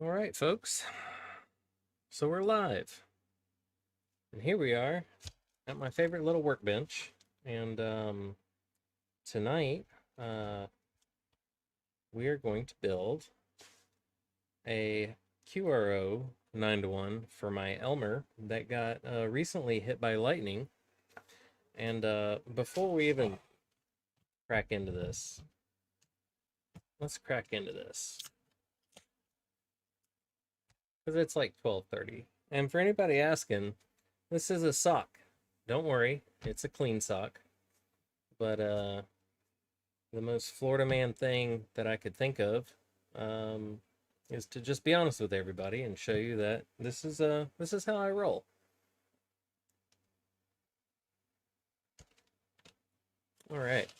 All right, folks. So we're live. And here we are at my favorite little workbench. And tonight, uh, we are going to build a QRO 9-to-1 for my Elmer that got recently hit by lightning. And before we even crack into this, let's crack into this. Because it's like 12:30. And for anybody asking, this is a sock. Don't worry, it's a clean sock. But the most Florida man thing that I could think of is to just be honest with everybody and show you that this is how I roll. All right,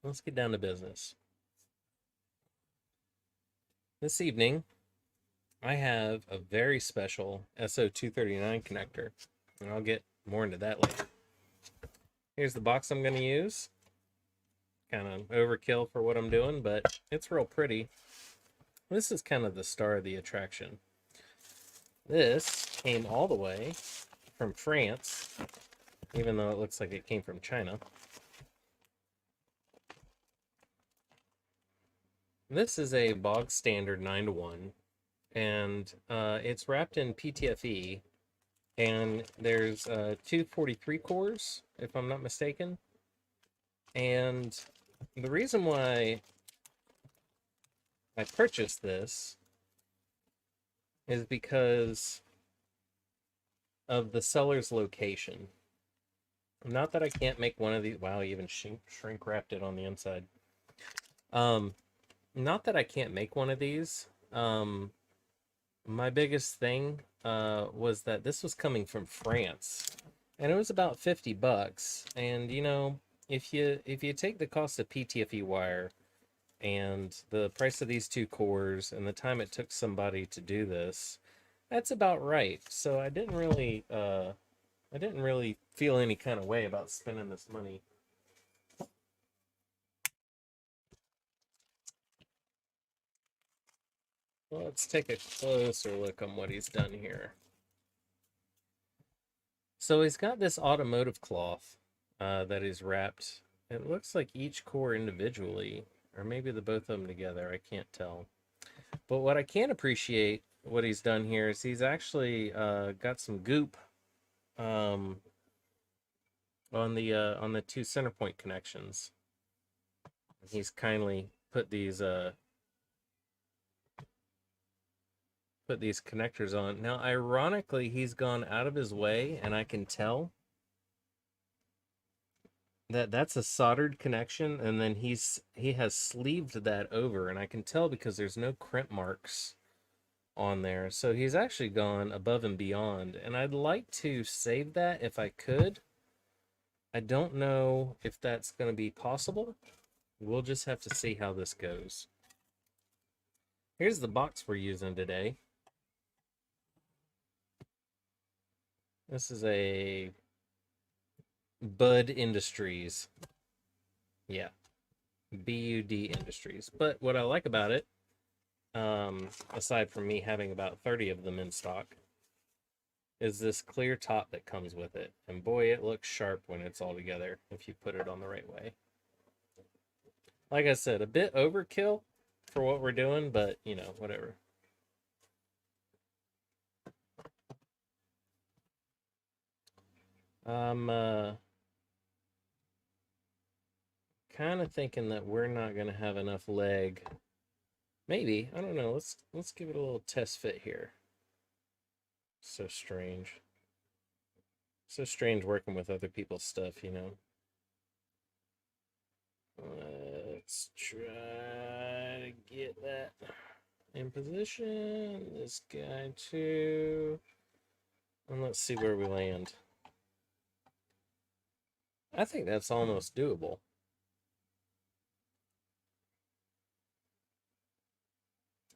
let's get down to business. This evening, I have a very special SO239 connector, and I'll get more into that later. Here's the box I'm going to use. Kind of overkill for what I'm doing, but it's real pretty. This is kind of the star of the attraction. This came all the way from France, even though it looks like it came from China. This is a bog standard 9-to-1, and it's wrapped in PTFE, and there's 243 cores, if I'm not mistaken. And the reason why I purchased this is because of the seller's location. Not that I can't make one of these. Wow, even shrink wrapped it on the inside. Not that I can't make one of these. My biggest thing was that this was coming from France, and it was about $50. And you know, if you take the cost of PTFE wire and the price of these two cores and the time it took somebody to do this, that's about right. So I didn't really feel any kind of way about spending this money. Well, let's take a closer look on what he's done here. So he's got this automotive cloth that is wrapped. It looks like each core individually, or maybe the both of them together. I can't tell. But what I can appreciate what he's done here is he's actually got some goop on the two center point connections. He's kindly put these connectors on. Now, ironically, he's gone out of his way, and I can tell that that's a soldered connection, and then he has sleeved that over, and I can tell because there's no crimp marks on there. So he's actually gone above and beyond, and I'd like to save that if I could. I don't know if that's going to be possible. We'll just have to see how this goes. Here's the box we're using today. This is a Bud Industries. Yeah, BUD Industries. But what I like about it, aside from me having about 30 of them in stock, is this clear top that comes with it. And boy, it looks sharp when it's all together if you put it on the right way. Like I said, a bit overkill for what we're doing, but you know, whatever. I'm kind of thinking that we're not going to have enough leg. Maybe, I don't know. Let's give it a little test fit here. So strange. So strange working with other people's stuff, you know. Let's try to get that in position. This guy too. And let's see where we land. I think that's almost doable.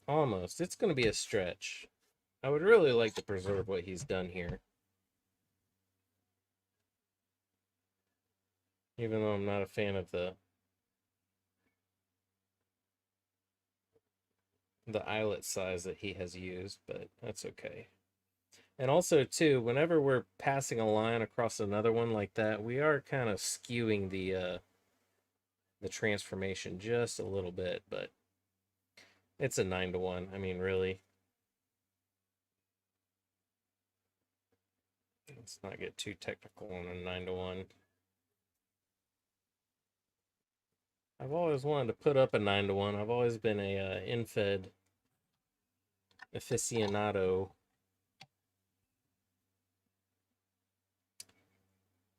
Almost. It's going to be a stretch. I would really like to preserve what he's done here. Even though I'm not a fan of the the eyelet size that he has used, but that's okay. And also, too, whenever we're passing a line across another one like that, we are kind of skewing the transformation just a little bit, but it's a 9-to-1. I mean, really. Let's not get too technical on a 9-to-1. I've always wanted to put up a 9-to-1. I've always been a infed aficionado.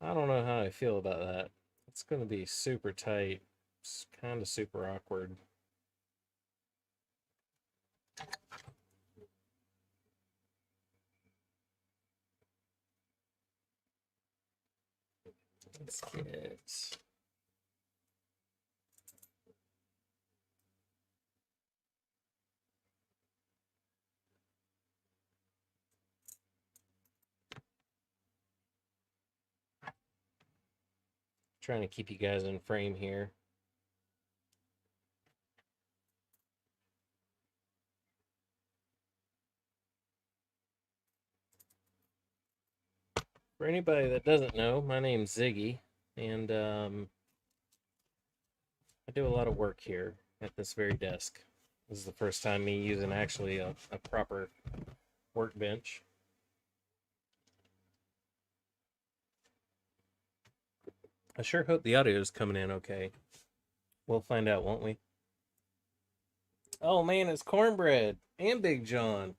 I don't know how I feel about that. It's going to be super tight. It's kind of super awkward. Let's get... Trying to keep you guys in frame here. For anybody that doesn't know, my name's Ziggy, and I do a lot of work here at this very desk. This is the first time me using actually a proper workbench. I sure hope the audio is coming in okay. We'll find out, won't we? Oh man, it's Cornbread and Big John.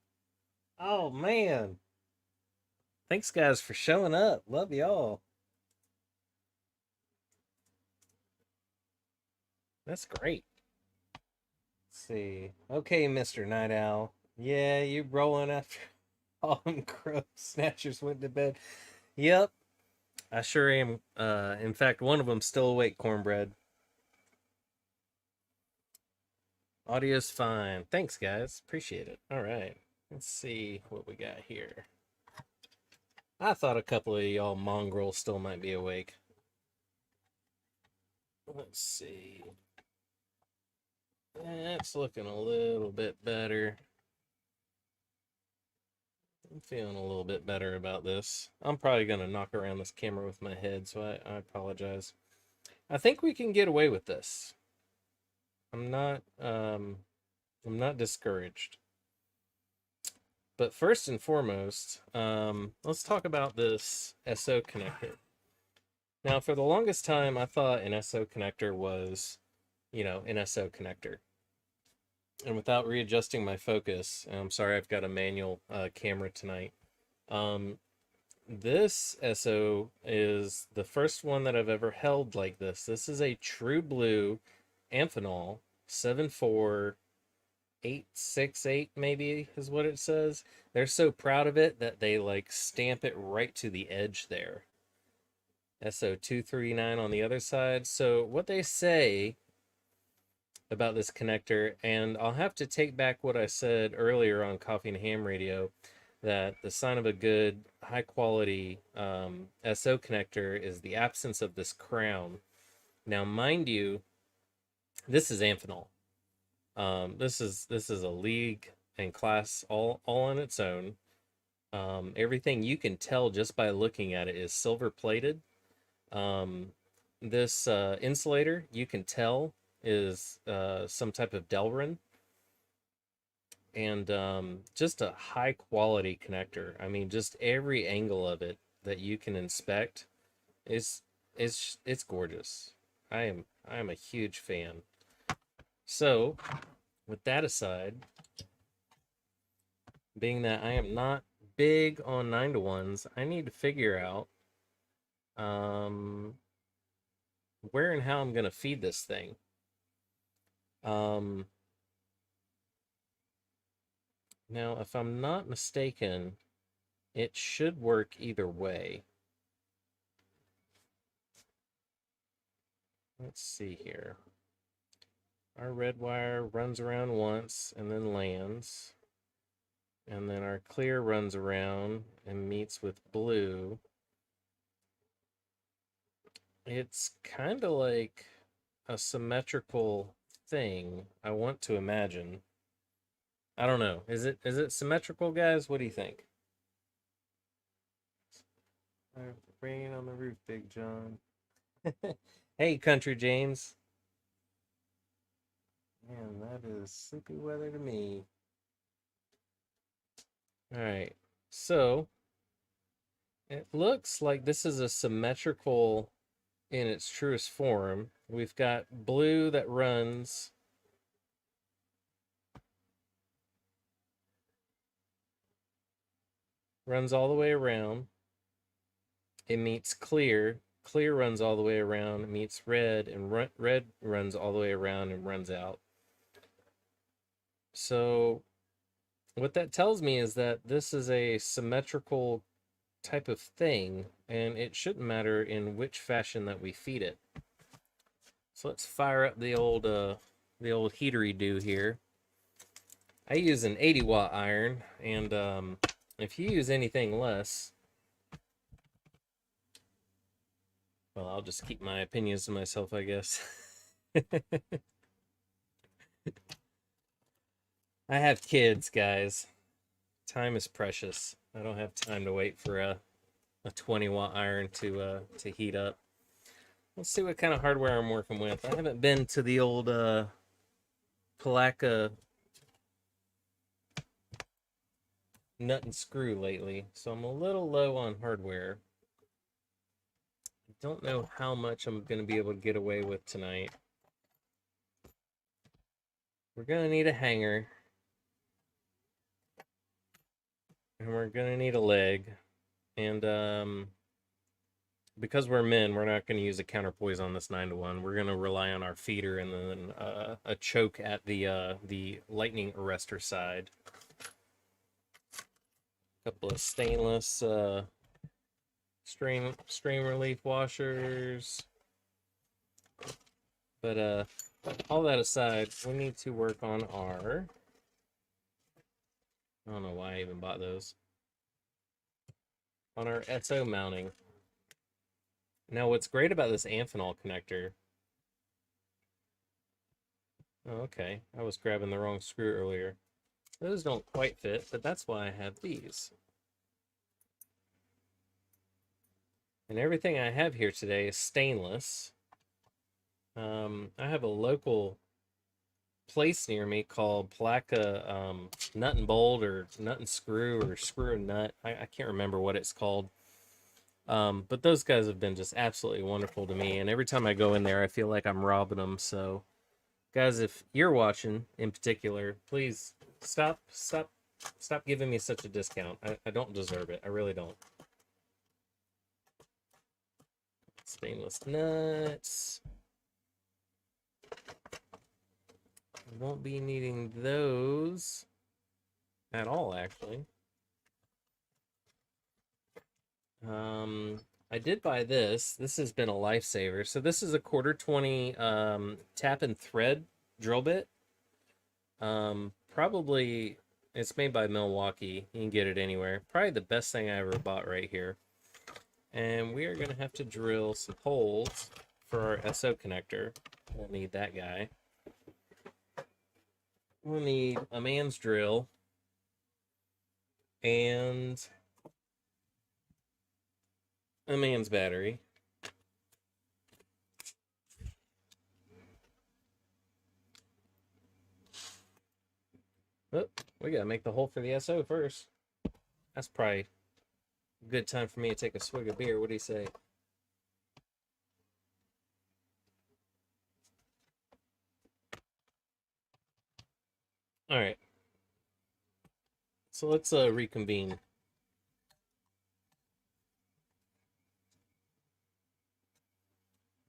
Oh man. Thanks guys for showing up. Love y'all. That's great. Let's see. Okay, Mr. Night Owl. Yeah, you rolling after all them crow snatchers went to bed. Yep, I sure am. In fact, one of them's still awake, Cornbread. Audio's fine. Thanks, guys. Appreciate it. All right. Let's see what we got here. I thought a couple of y'all mongrels still might be awake. Let's see. That's looking a little bit better. I'm feeling a little bit better about this. I'm probably going to knock around this camera with my head, so I apologize. I think we can get away with this. I'm not discouraged. But first and foremost, let's talk about this SO connector. Now, for the longest time, I thought an SO connector was, an SO connector. And without readjusting my focus, and I'm sorry I've got a manual camera tonight, this SO is the first one that I've ever held like this. This is a true blue Amphenol 74868 maybe is what it says. They're so proud of it that they like stamp it right to the edge there. SO239 on the other side. So what they say about this connector, and I'll have to take back what I said earlier on Coffee and Ham Radio, that the sign of a good high quality SO connector is the absence of this crown. Now mind you, this is Amphenol. This is a league and class all on its own. Everything you can tell just by looking at it is silver plated. This insulator you can tell is some type of Delrin, and just a high quality connector. I mean, just every angle of it that you can inspect is it's gorgeous. I am a huge fan. So, with that aside, being that I am not big on 9-to-1s, I need to figure out where and how I'm going to feed this thing. Now, if I'm not mistaken, it should work either way. Let's see here. Our red wire runs around once and then lands. And then our clear runs around and meets with blue. It's kind of like a symmetrical thing, I want to imagine. I don't know. Is it symmetrical, guys? What do you think? Rain on the roof, Big John. Hey, Country James. Man, that is sleepy weather to me. All right. So, it looks like this is a symmetrical in its truest form. We've got blue that runs all the way around. It meets clear. Clear runs all the way around. It meets red, and red runs all the way around and runs out. So what that tells me is that this is a symmetrical type of thing, and it shouldn't matter in which fashion that we feed it. So let's fire up the old heatery-doo here. I use an 80-watt iron, and if you use anything less, well, I'll just keep my opinions to myself, I guess. I have kids, guys. Time is precious. I don't have time to wait for a 20-watt iron to heat up. Let's see what kind of hardware I'm working with. I haven't been to the old Palaka nut and screw lately, so I'm a little low on hardware. I don't know how much I'm going to be able to get away with tonight. We're going to need a hanger. And we're going to need a leg. And because we're men, we're not going to use a counterpoise on this 9-to-1. We're going to rely on our feeder and then a choke at the lightning arrestor side. A couple of stainless strain relief washers. But all that aside, we need to work on our... I don't know why I even bought those. On our SO mounting. Now, what's great about this Amphenol connector... Oh, okay. I was grabbing the wrong screw earlier. Those don't quite fit, but that's why I have these. And everything I have here today is stainless. I have a local place near me called Palaka Nut and Bolt or Nut and Screw or Screw and Nut. I can't remember what it's called. But those guys have been just absolutely wonderful to me. And every time I go in there, I feel like I'm robbing them. So, guys, if you're watching in particular, please stop giving me such a discount. I don't deserve it. I really don't. Stainless nuts. I won't be needing those at all, actually. I did buy this. This has been a lifesaver. So this is a 1/4-20 tap and thread drill bit. Probably it's made by Milwaukee. You can get it anywhere. Probably the best thing I ever bought right here. And we are going to have to drill some holes for our SO connector. We'll need that guy. We'll need a man's drill and a man's battery. Oh, we gotta make the hole for the SO first. That's probably a good time for me to take a swig of beer. What do you say? All right. So let's reconvene.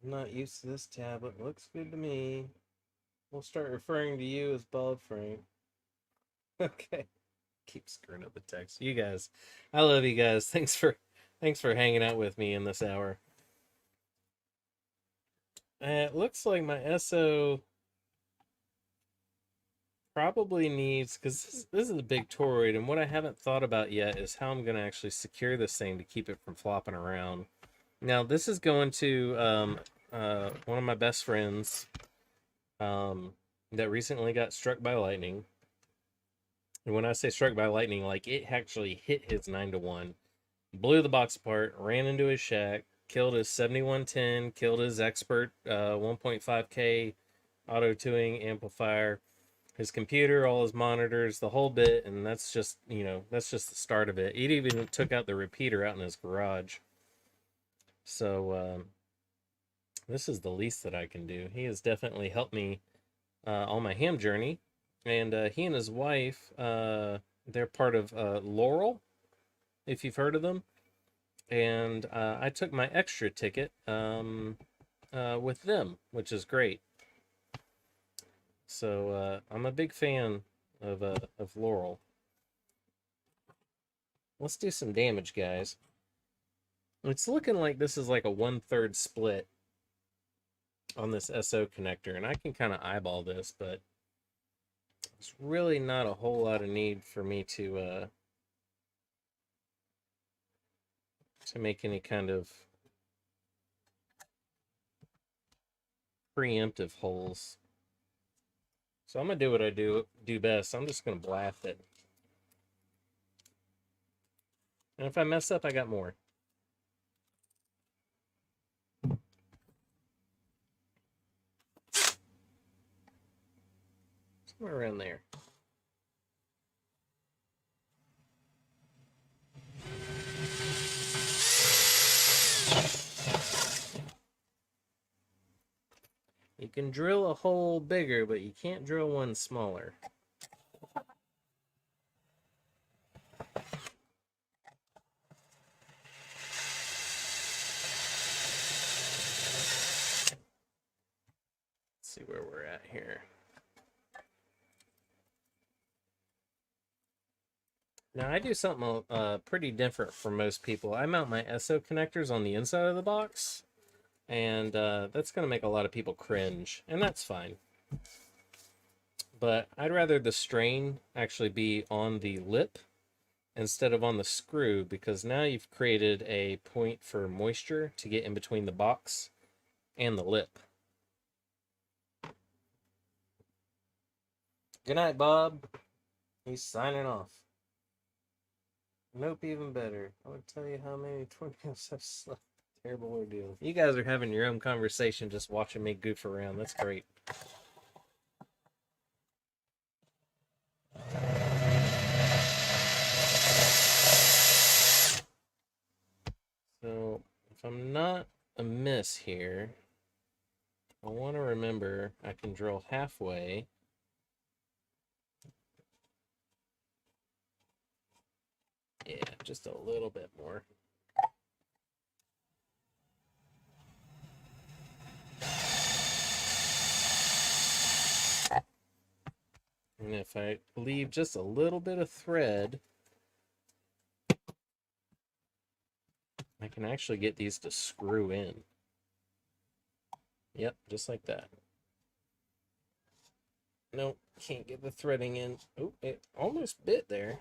I'm not used to this tablet. Looks good to me. We'll start referring to you as Bob Frank. Okay. Keep screwing up the text. You guys, I love you guys. Thanks for hanging out with me in this hour. It looks like my SO probably needs, because this is a big toroid, and what I haven't thought about yet is how I'm going to actually secure this thing to keep it from flopping around. Now, this is going to one of my best friends that recently got struck by lightning. And when I say struck by lightning, like it actually hit his 9-1, blew the box apart, ran into his shack, killed his 7110, killed his expert 1.5K auto tuning amplifier, his computer, all his monitors, the whole bit, and that's just, that's just the start of it. It even took out the repeater out in his garage. So this is the least that I can do. He has definitely helped me on my ham journey, and he and his wife, they're part of Laurel, if you've heard of them. And I took my extra ticket with them, which is great. So I'm a big fan of Laurel. Let's do some damage, guys. It's looking like this is like a 1/3 split on this SO connector, and I can kind of eyeball this, but it's really not a whole lot of need for me to make any kind of preemptive holes. So I'm gonna do what I do best. I'm just gonna blast it. And if I mess up, I got more. Somewhere around there. You can drill a hole bigger, but you can't drill one smaller. Let's see where we're at here. Now, I do something pretty different from most people. I mount my SO connectors on the inside of the box, and that's going to make a lot of people cringe, and that's fine. But I'd rather the strain actually be on the lip instead of on the screw, because now you've created a point for moisture to get in between the box and the lip. Good night, Bob. He's signing off. Nope, even better. I would tell you how many 20 minutes I've slept. Terrible ordeal. You guys are having your own conversation just watching me goof around. That's great. So, if I'm not amiss here, I want to remember I can drill halfway. Yeah, just a little bit more. And if I leave just a little bit of thread, I can actually get these to screw in. Yep, just like that. Nope, can't get the threading in. Oh, it almost bit there.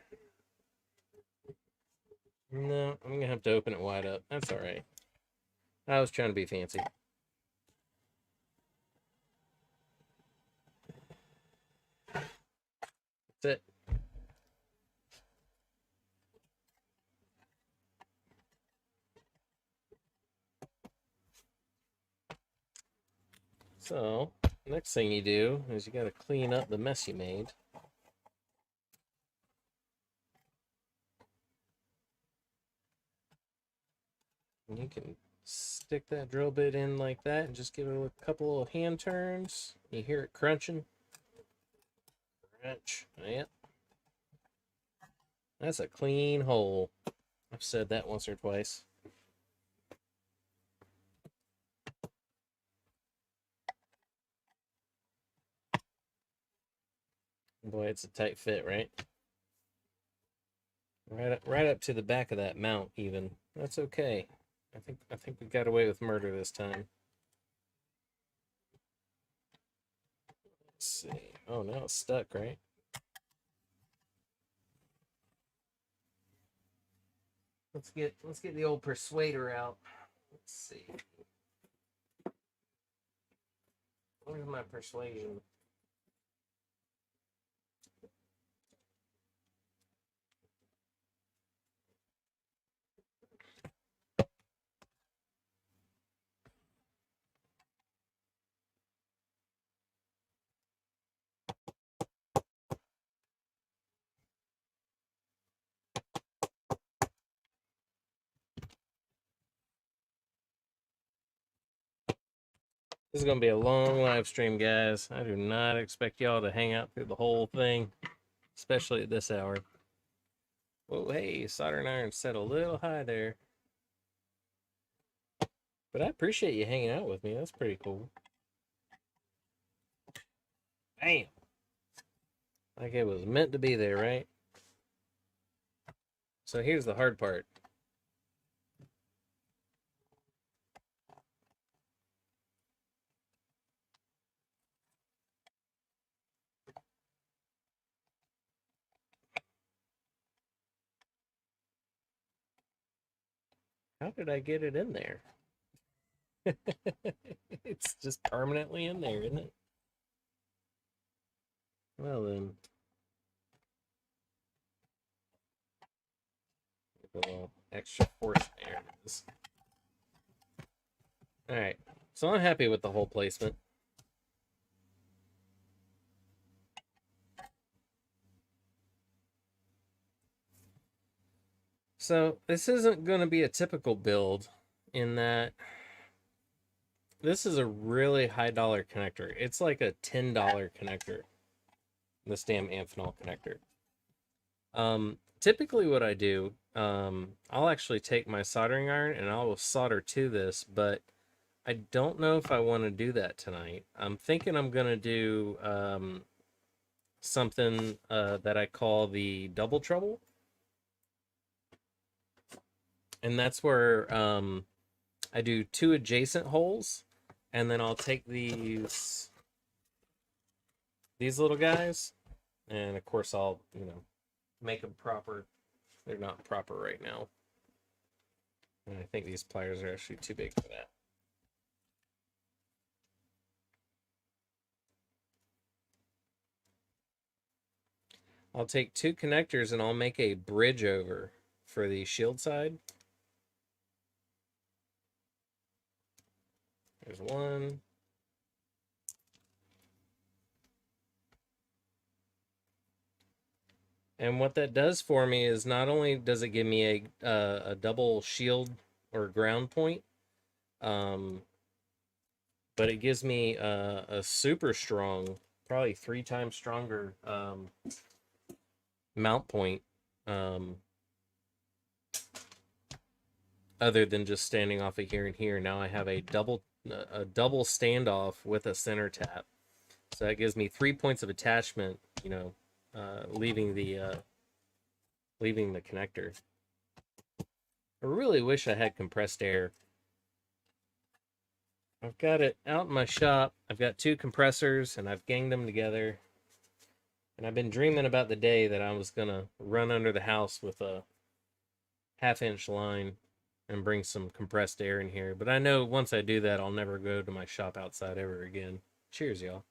No, I'm gonna have to open it wide up. That's all right. I was trying to be fancy. That's it. So, next thing you do is you gotta clean up the mess you made. And you can stick that drill bit in like that and just give it a couple of hand turns. You hear it crunching. Crunch. Yep. That's a clean hole. I've said that once or twice. Boy, it's a tight fit, right? Right up to the back of that mount, even. That's okay. I think we got away with murder this time. Let's see. Oh, now it's stuck, right? Let's get the old persuader out. Let's see. Where's my persuasion? This is going to be a long live stream, guys. I do not expect y'all to hang out through the whole thing, especially at this hour. Whoa, hey, soldering iron set a little high there. But I appreciate you hanging out with me. That's pretty cool. Bam! Like it was meant to be there, right? So here's the hard part. How did I get it in there? It's just permanently in there, isn't it? Well then. A little extra force there it is. Alright. So I'm happy with the whole placement. So this isn't going to be a typical build in that this is a really high dollar connector. It's like a $10 connector. This damn Amphenol connector. Typically what I do, I'll actually take my soldering iron and I will solder to this, but I don't know if I want to do that tonight. I'm thinking I'm going to do something that I call the double trouble. And that's where I do 2 adjacent holes, and then I'll take these little guys, and of course I'll, make them proper. They're not proper right now. And I think these pliers are actually too big for that. I'll take 2 connectors and I'll make a bridge over for the shield side. There's one. And what that does for me is not only does it give me a double shield or ground point, but it gives me a super strong, probably 3 times stronger mount point, other than just standing off of here and here. Now I have a double standoff with a center tap, so that gives me 3 points of attachment. Leaving the connector. I really wish I had compressed air. I've got it out in my shop. I've got 2 compressors and I've ganged them together. And I've been dreaming about the day that I was gonna run under the house with a 1/2-inch line and bring some compressed air in here. But I know once I do that, I'll never go to my shop outside ever again. Cheers, y'all.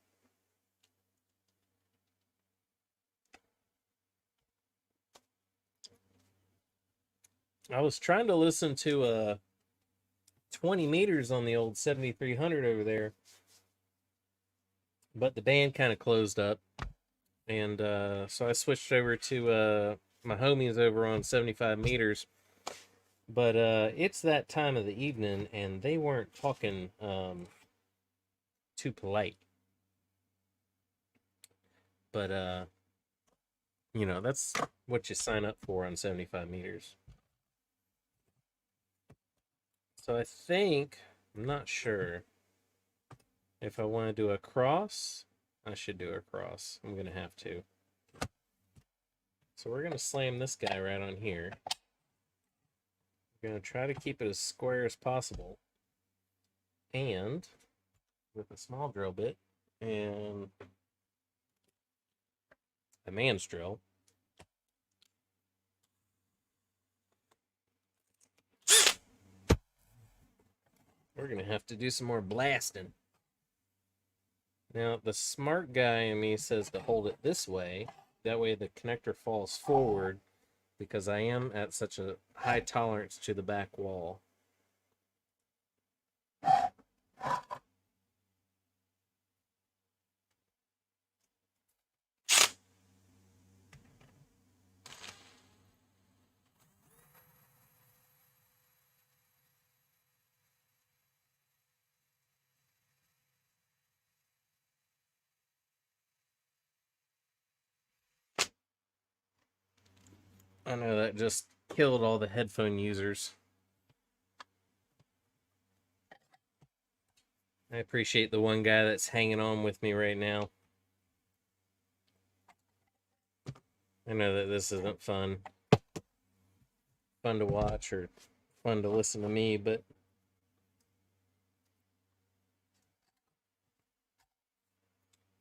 I was trying to listen to 20 meters on the old 7300 over there, but the band kind of closed up, and so I switched over to my homies over on 75 meters. But it's that time of the evening, and they weren't talking too polite. But that's what you sign up for on 75 meters. So I think, I'm not sure if I want to do a cross. I should do a cross. I'm gonna have to. So we're gonna slam this guy right on here. We're gonna try to keep it as square as possible, and with a small drill bit and a man's drill, we're gonna have to do some more blasting. Now, the smart guy in me says to hold it this way. That way the connector falls forward, because I am at such a high tolerance to the back wall. I know that just killed all the headphone users. I appreciate the one guy that's hanging on with me right now. I know that this isn't fun to watch or fun to listen to me, but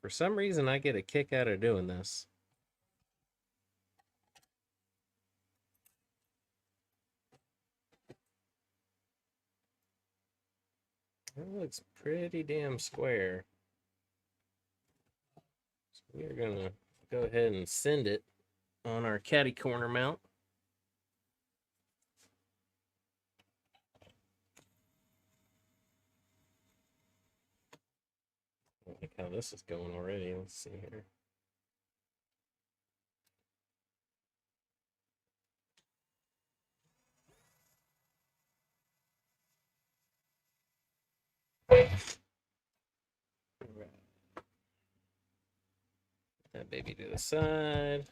for some reason I get a kick out of doing this. It looks pretty damn square. So we are gonna go ahead and send it on our caddy corner mount. I like how this is going already. Let's see here. Right. That baby to the side.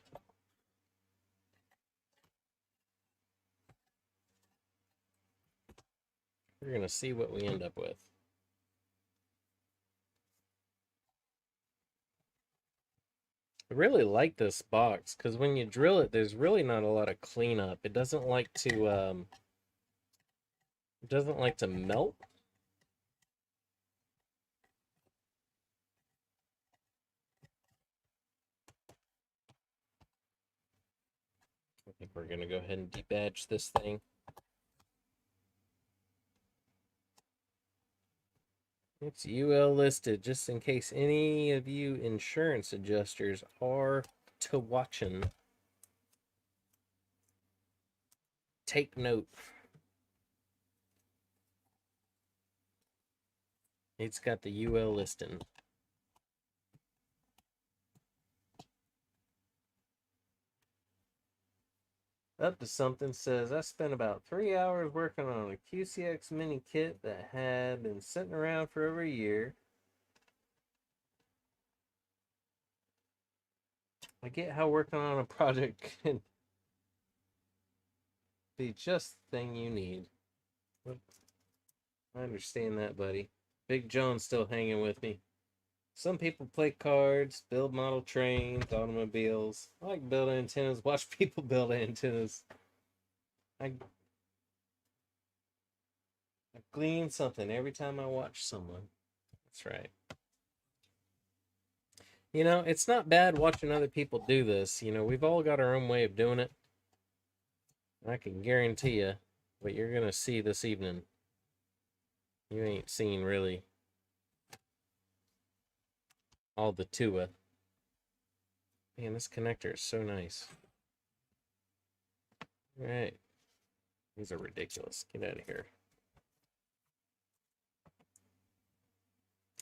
We're gonna see what we end up with. I really like this box because when you drill it, there's really not a lot of cleanup. It doesn't like to melt. I think we're gonna go ahead and debadge this thing. It's UL listed, just in case any of you insurance adjusters are to watching. Take note. It's got the UL listing. Up to something says, I spent about 3 hours working on a QCX mini kit that had been sitting around for over a year. I get how working on a project can be just the thing you need. I understand that, buddy. Big John's still hanging with me. Some people play cards, build model trains, automobiles. I like building antennas, watch people build antennas. I glean something every time I watch someone. That's right. You know, it's not bad watching other people do this. You know, we've all got our own way of doing it. I can guarantee you what you're going to see this evening. You ain't seen really all the Tua. Man, this connector is so nice. All right. These are ridiculous. Get out of here.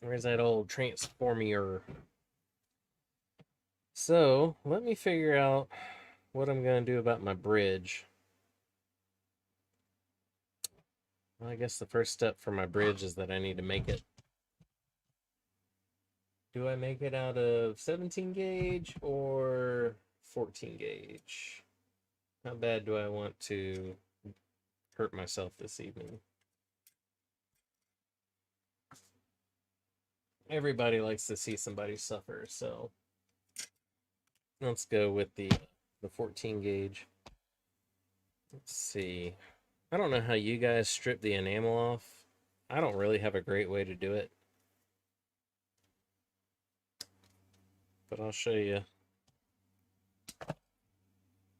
Where's that old transformer? So, let me figure out what I'm going to do about my bridge. Well, I guess the first step for my bridge is that I need to make it. Do I make it out of 17 gauge or 14 gauge? How bad do I want to hurt myself this evening? Everybody likes to see somebody suffer, so let's go with the 14 gauge. Let's see. I don't know how you guys strip the enamel off. I don't really have a great way to do it, but I'll show you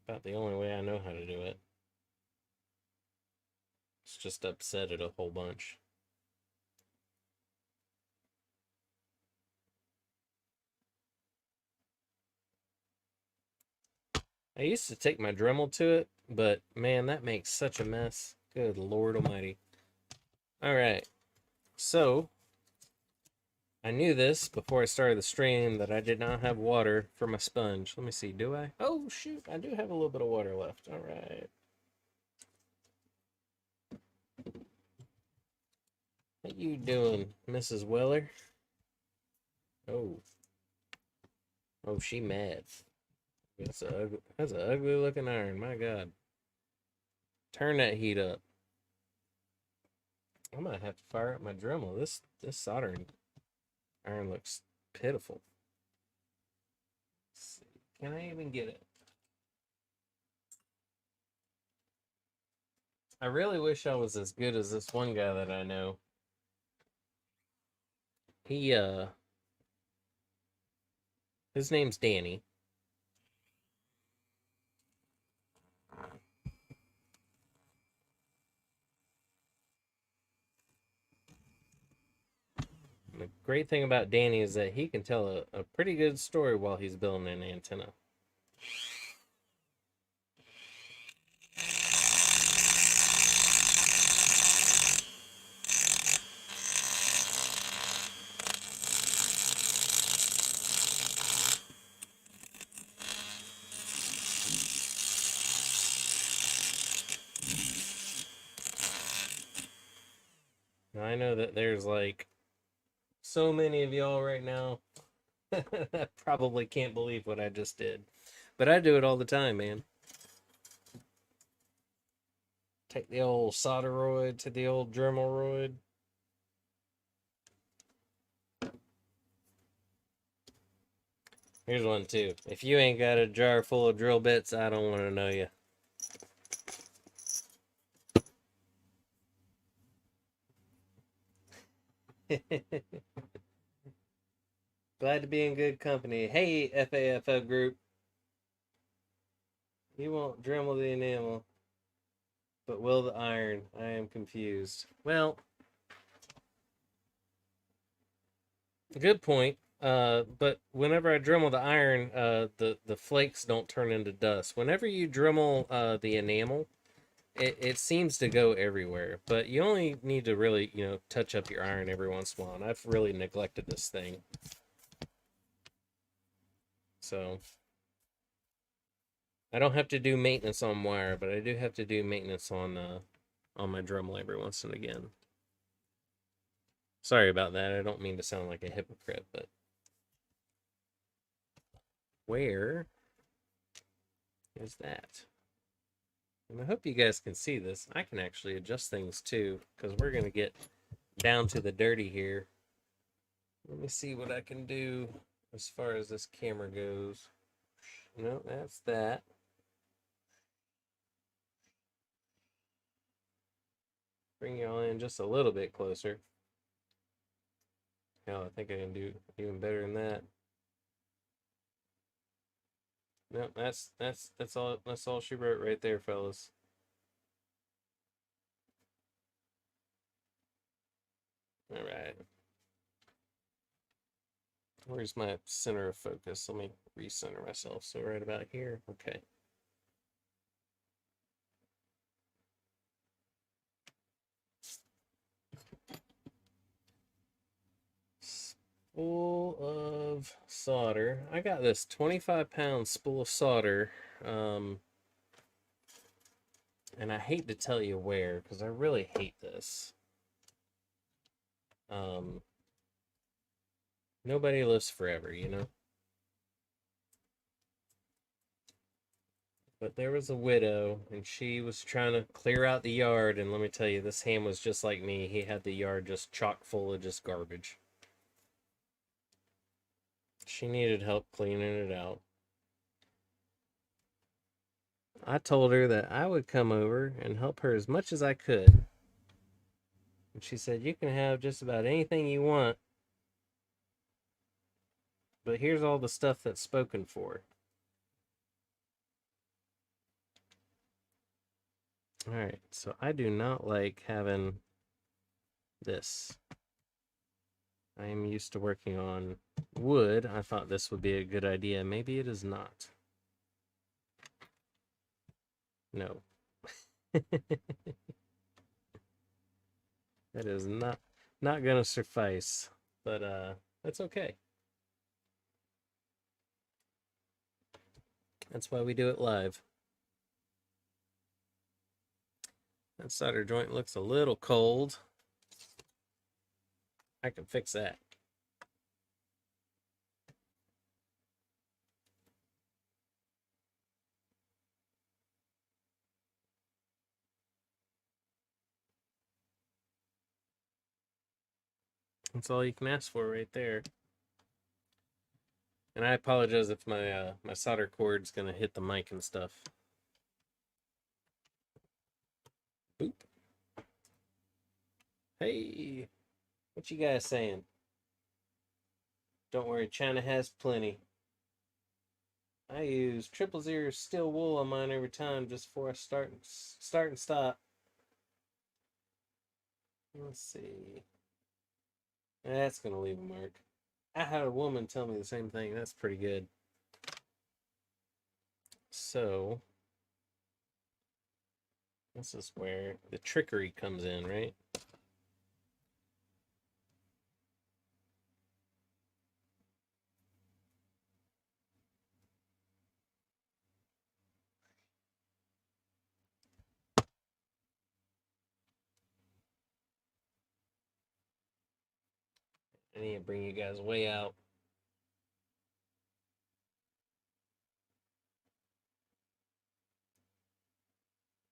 about the only way I know how to do it. It's just upset it a whole bunch. I used to take my Dremel to it, but man, that makes such a mess. Good Lord Almighty. All right, so I knew this before I started the stream that I did not have water for my sponge. Let me see, do I? Oh shoot, I do have a little bit of water left. All right. How you doing, Mrs. Weller? Oh. Oh, she mad. That's a ugly looking iron. My God. Turn that heat up. I might have to fire up my Dremel. This soldering iron looks pitiful. Let's see. Can I even get it? I really wish I was as good as this one guy that I know. His name's Danny. The great thing about Danny is that he can tell a pretty good story while he's building an antenna. Now, I know that there's like so many of y'all right now that probably can't believe what I just did. But I do it all the time, man. Take the old solderoid to the old Dremoroid. Here's one too. If you ain't got a jar full of drill bits, I don't want to know you. Glad to be in good company. Hey, FAFO group. You won't Dremel the enamel, but will the iron? I am confused. Well, good point. But whenever I Dremel the iron, the flakes don't turn into dust. Whenever you Dremel the enamel, it seems to go everywhere. But you only need to really, touch up your iron every once in a while. And I've really neglected this thing. So I don't have to do maintenance on wire, but I do have to do maintenance on my Dremel every once and again. Sorry about that. I don't mean to sound like a hypocrite, but where is that? And I hope you guys can see this. I can actually adjust things too, because we're going to get down to the dirty here. Let me see what I can do as far as this camera goes. No, that's that. Bring y'all in just a little bit closer. Hell, I think I can do even better than that. No, that's all she wrote right there, fellas. All right. Where's my center of focus? Let me recenter myself. So right about here. Okay. Spool of solder. I got this 25-pound spool of solder. And I hate to tell you where, because I really hate this. Nobody lives forever, you know? But there was a widow, and she was trying to clear out the yard, and let me tell you, this ham was just like me. He had the yard just chock full of just garbage. She needed help cleaning it out. I told her that I would come over and help her as much as I could. And she said, you can have just about anything you want, but here's all the stuff that's spoken for. Alright, so I do not like having this. I am used to working on wood. I thought this would be a good idea. Maybe it is not. No. That is not gonna suffice. But that's okay. That's why we do it live. That solder joint looks a little cold. I can fix that. That's all you can ask for right there. And I apologize if my my solder cord's gonna hit the mic and stuff. Boop. Hey, what you guys saying? Don't worry, China has plenty. I use 000 steel wool on mine every time just before I start and stop. Let's see. That's gonna leave a mark. I had a woman tell me the same thing. That's pretty good. So this is where the trickery comes in, right? I need to bring you guys way out.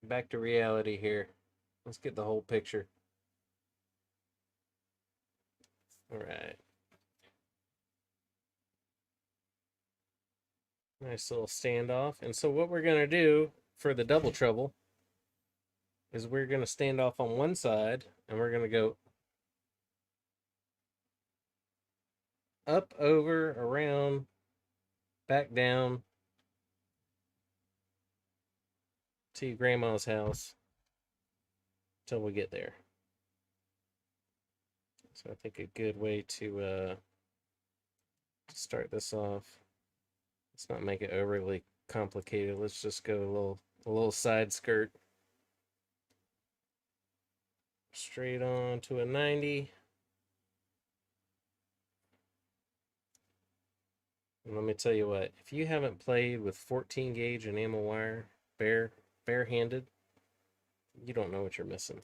Back to reality here. Let's get the whole picture. All right. Nice little standoff. And so what we're going to do for the double trouble is we're going to stand off on one side and we're going to go up, over, around, back down to grandma's house till we get there. So I think a good way to start this off, let's not make it overly complicated. Let's just go a little side skirt straight on to a 90. And let me tell you what, if you haven't played with 14 gauge enamel wire barehanded, you don't know what you're missing.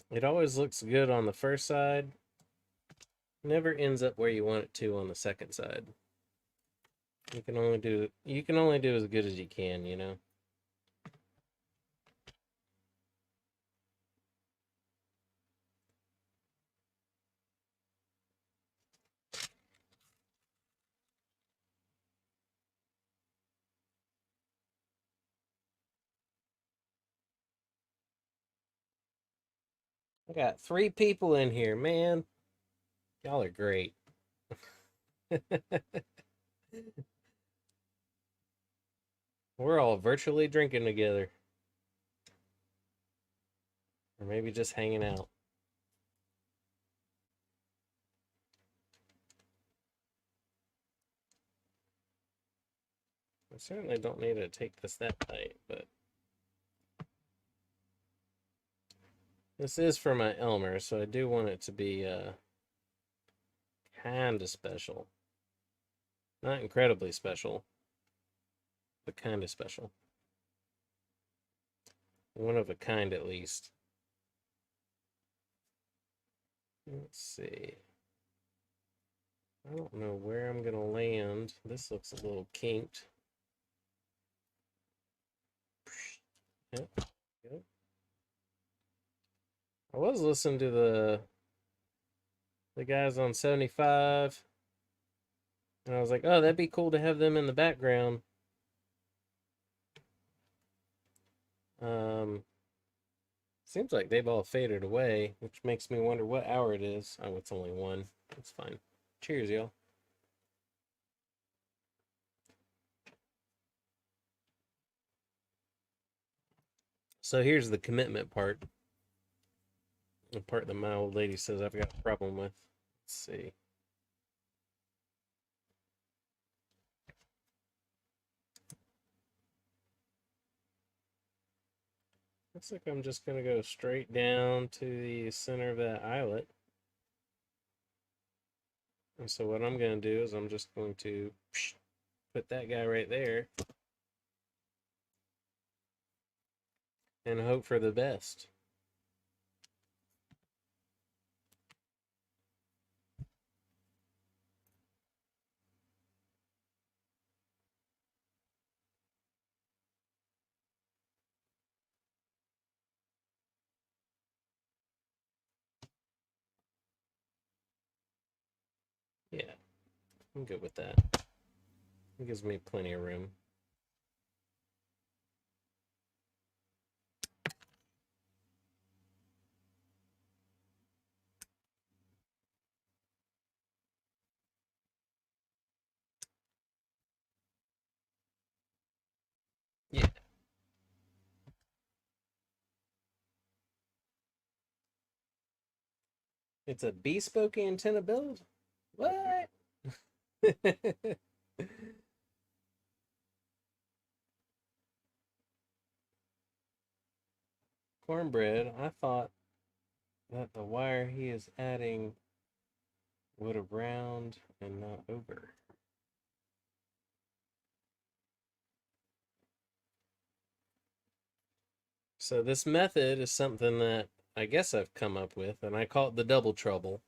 It always looks good on the first side, never ends up where you want it to on the second side. You can only do as good as you can, you know. I got 3 people in here, man. Y'all are great. We're all virtually drinking together. Or maybe just hanging out. I certainly don't need to take this that tight, but this is for my Elmer, so I do want it to be kind of special. Not incredibly special, but kind of special. One of a kind, at least. Let's see. I don't know where I'm going to land. This looks a little kinked. Yep. Yep. I was listening to the guys on 75, and I was like, oh, that'd be cool to have them in the background. Seems like they've all faded away, which makes me wonder what hour it is. Oh, it's only 1. That's fine. Cheers, y'all. So here's the commitment part. The part that my old lady says I've got a problem with. Let's see. Looks like I'm just going to go straight down to the center of that eyelet. And so what I'm going to do is I'm just going to put that guy right there and hope for the best. I'm good with that. It gives me plenty of room. Yeah. It's a bespoke antenna build? What? Cornbread, I thought that the wire he is adding would around and not over. So this method is something that I guess I've come up with, and I call it the double trouble.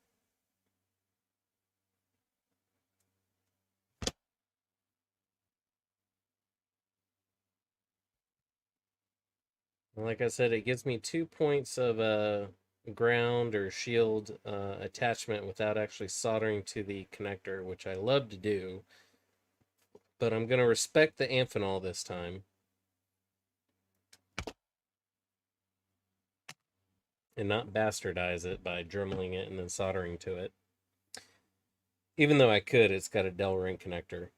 And like I said, it gives me 2 points of ground or shield attachment without actually soldering to the connector, which I love to do. But I'm going to respect the Amphenol this time. And not bastardize it by dremeling it and then soldering to it. Even though I could, it's got a Del ring connector.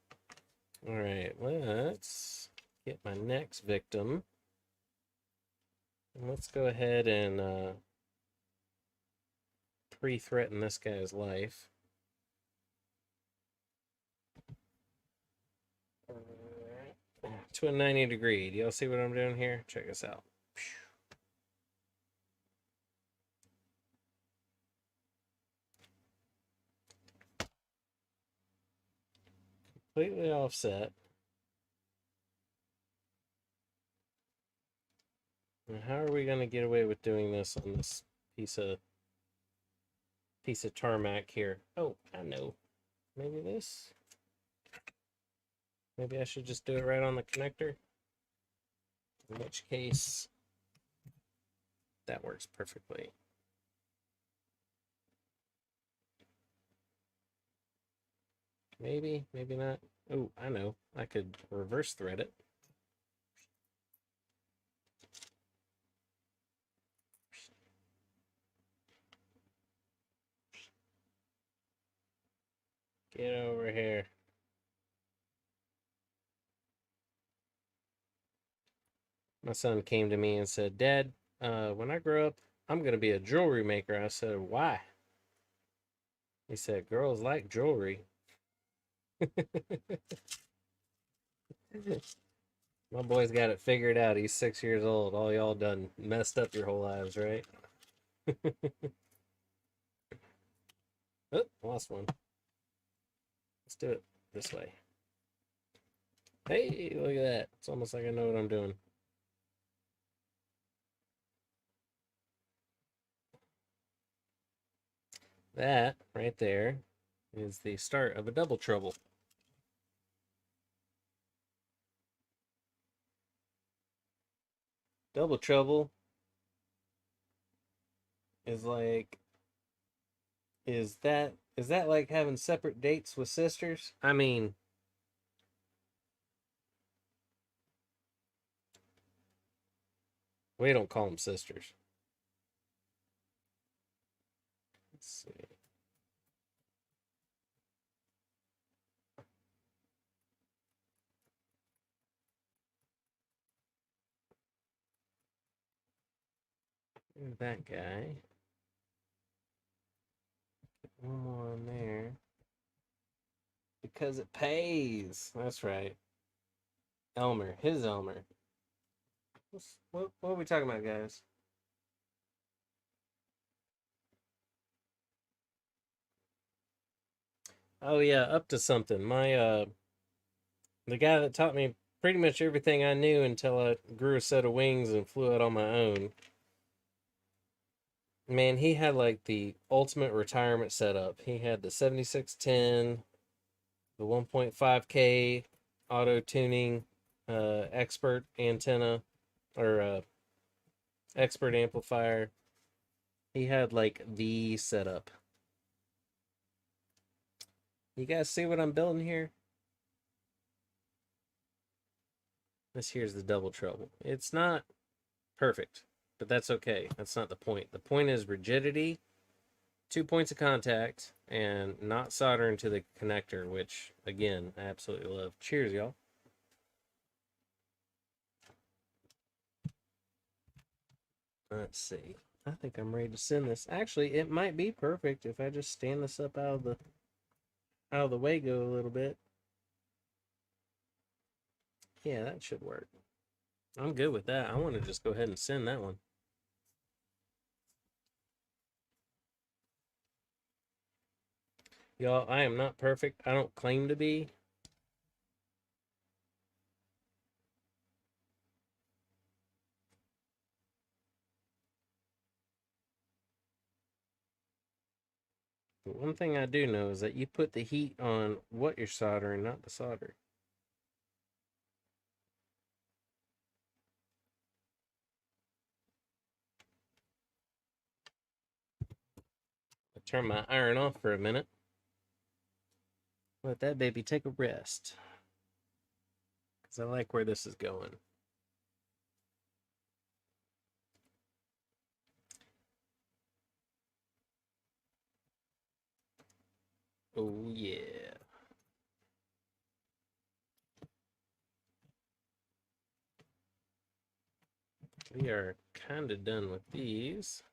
All right, let's get my next victim. And let's go ahead and pre-threaten this guy's life. To a 90 degree. Do y'all see what I'm doing here? Check this out. Completely offset. And how are we going to get away with doing this on this piece of tarmac here? Oh, I know. Maybe this? Maybe I should just do it right on the connector. In which case, that works perfectly. Maybe, maybe not. Oh, I know. I could reverse thread it. Get over here. My son came to me and said, Dad, when I grow up, I'm going to be a jewelry maker. I said, why? He said, girls like jewelry. My boy's got it figured out. He's 6 years old. All y'all done messed up your whole lives, right? Oh, lost one. Let's do it this way. Hey, look at that. It's almost like I know what I'm doing. That right there is the start of a double trouble. Double trouble is like, is that like having separate dates with sisters? I mean, we don't call them sisters. Let's see. There's that guy. One more on there. Because it pays. That's right. Elmer. His Elmer. What are we talking about, guys? Oh yeah, up to something. My the guy that taught me pretty much everything I knew until I grew a set of wings and flew out on my own. Man, he had like the ultimate retirement setup. He had the 7610, the 1.5K auto tuning expert antenna or expert amplifier. He had like the setup. You guys see what I'm building here? This here's the double trouble. It's not perfect, but that's okay. That's not the point. The point is rigidity, 2 points of contact, and not soldering to the connector, which, again, I absolutely love. Cheers, y'all. Let's see. I think I'm ready to send this. Actually, it might be perfect if I just stand this up out of the way, go a little bit. Yeah, that should work. I'm good with that. I want to just go ahead and send that one. Y'all, I am not perfect. I don't claim to be. But one thing I do know is that you put the heat on what you're soldering, not the solder. I turn my iron off for a minute. Let that baby take a rest. Because I like where this is going. Oh, yeah. We are kind of done with these.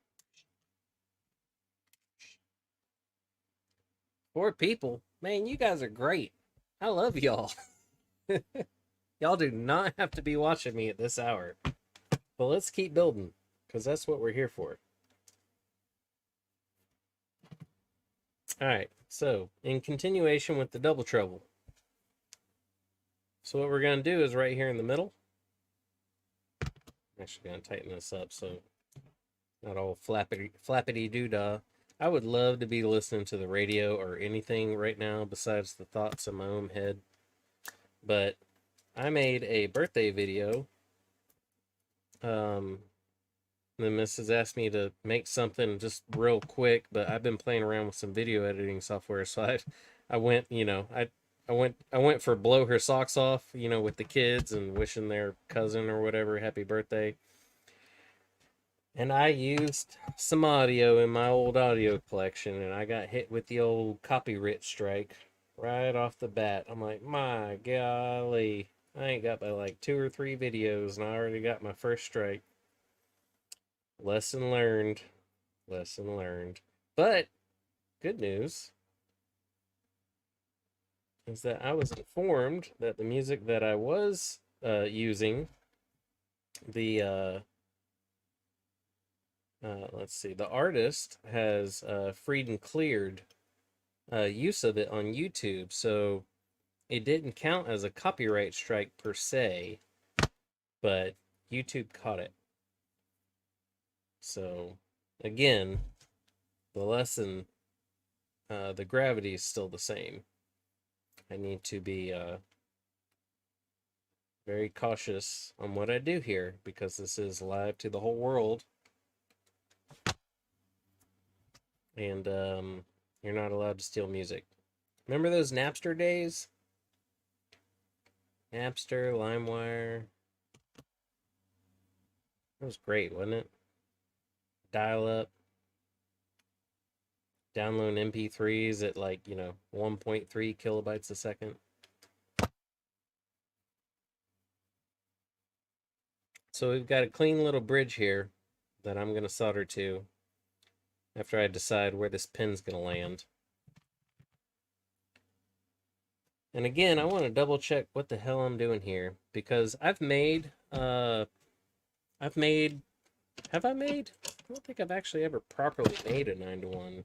4 people? Man, you guys are great. I love y'all. Y'all do not have to be watching me at this hour. But let's keep building, because that's what we're here for. Alright, so in continuation with the double trouble. So what we're going to do is right here in the middle. I'm actually going to tighten this up so not all flappity doo-dah. I would love to be listening to the radio or anything right now besides the thoughts in my own head. But I made a birthday video. The missus asked me to make something just real quick, but I've been playing around with some video editing software, so I went, I went for blow her socks off, with the kids and wishing their cousin or whatever happy birthday. And I used some audio in my old audio collection, and I got hit with the old copyright strike right off the bat. I'm like, my golly, I ain't got but like 2 or 3 videos, and I already got my first strike. Lesson learned. Lesson learned. But good news is that I was informed that the music that I was using, the let's see, the artist has freed and cleared use of it on YouTube, so it didn't count as a copyright strike per se, but YouTube caught it. So again, the lesson, the gravity is still the same. I need to be very cautious on what I do here because this is live to the whole world. And you're not allowed to steal music. Remember those Napster days? Napster, LimeWire. That was great, wasn't it? Dial up. Download MP3s at 1.3 kilobytes a second. So we've got a clean little bridge here that I'm going to solder to after I decide where this pin's going to land. And again, I want to double check what the hell I'm doing here because have I made? I don't think I've actually ever properly made a 9-to-1.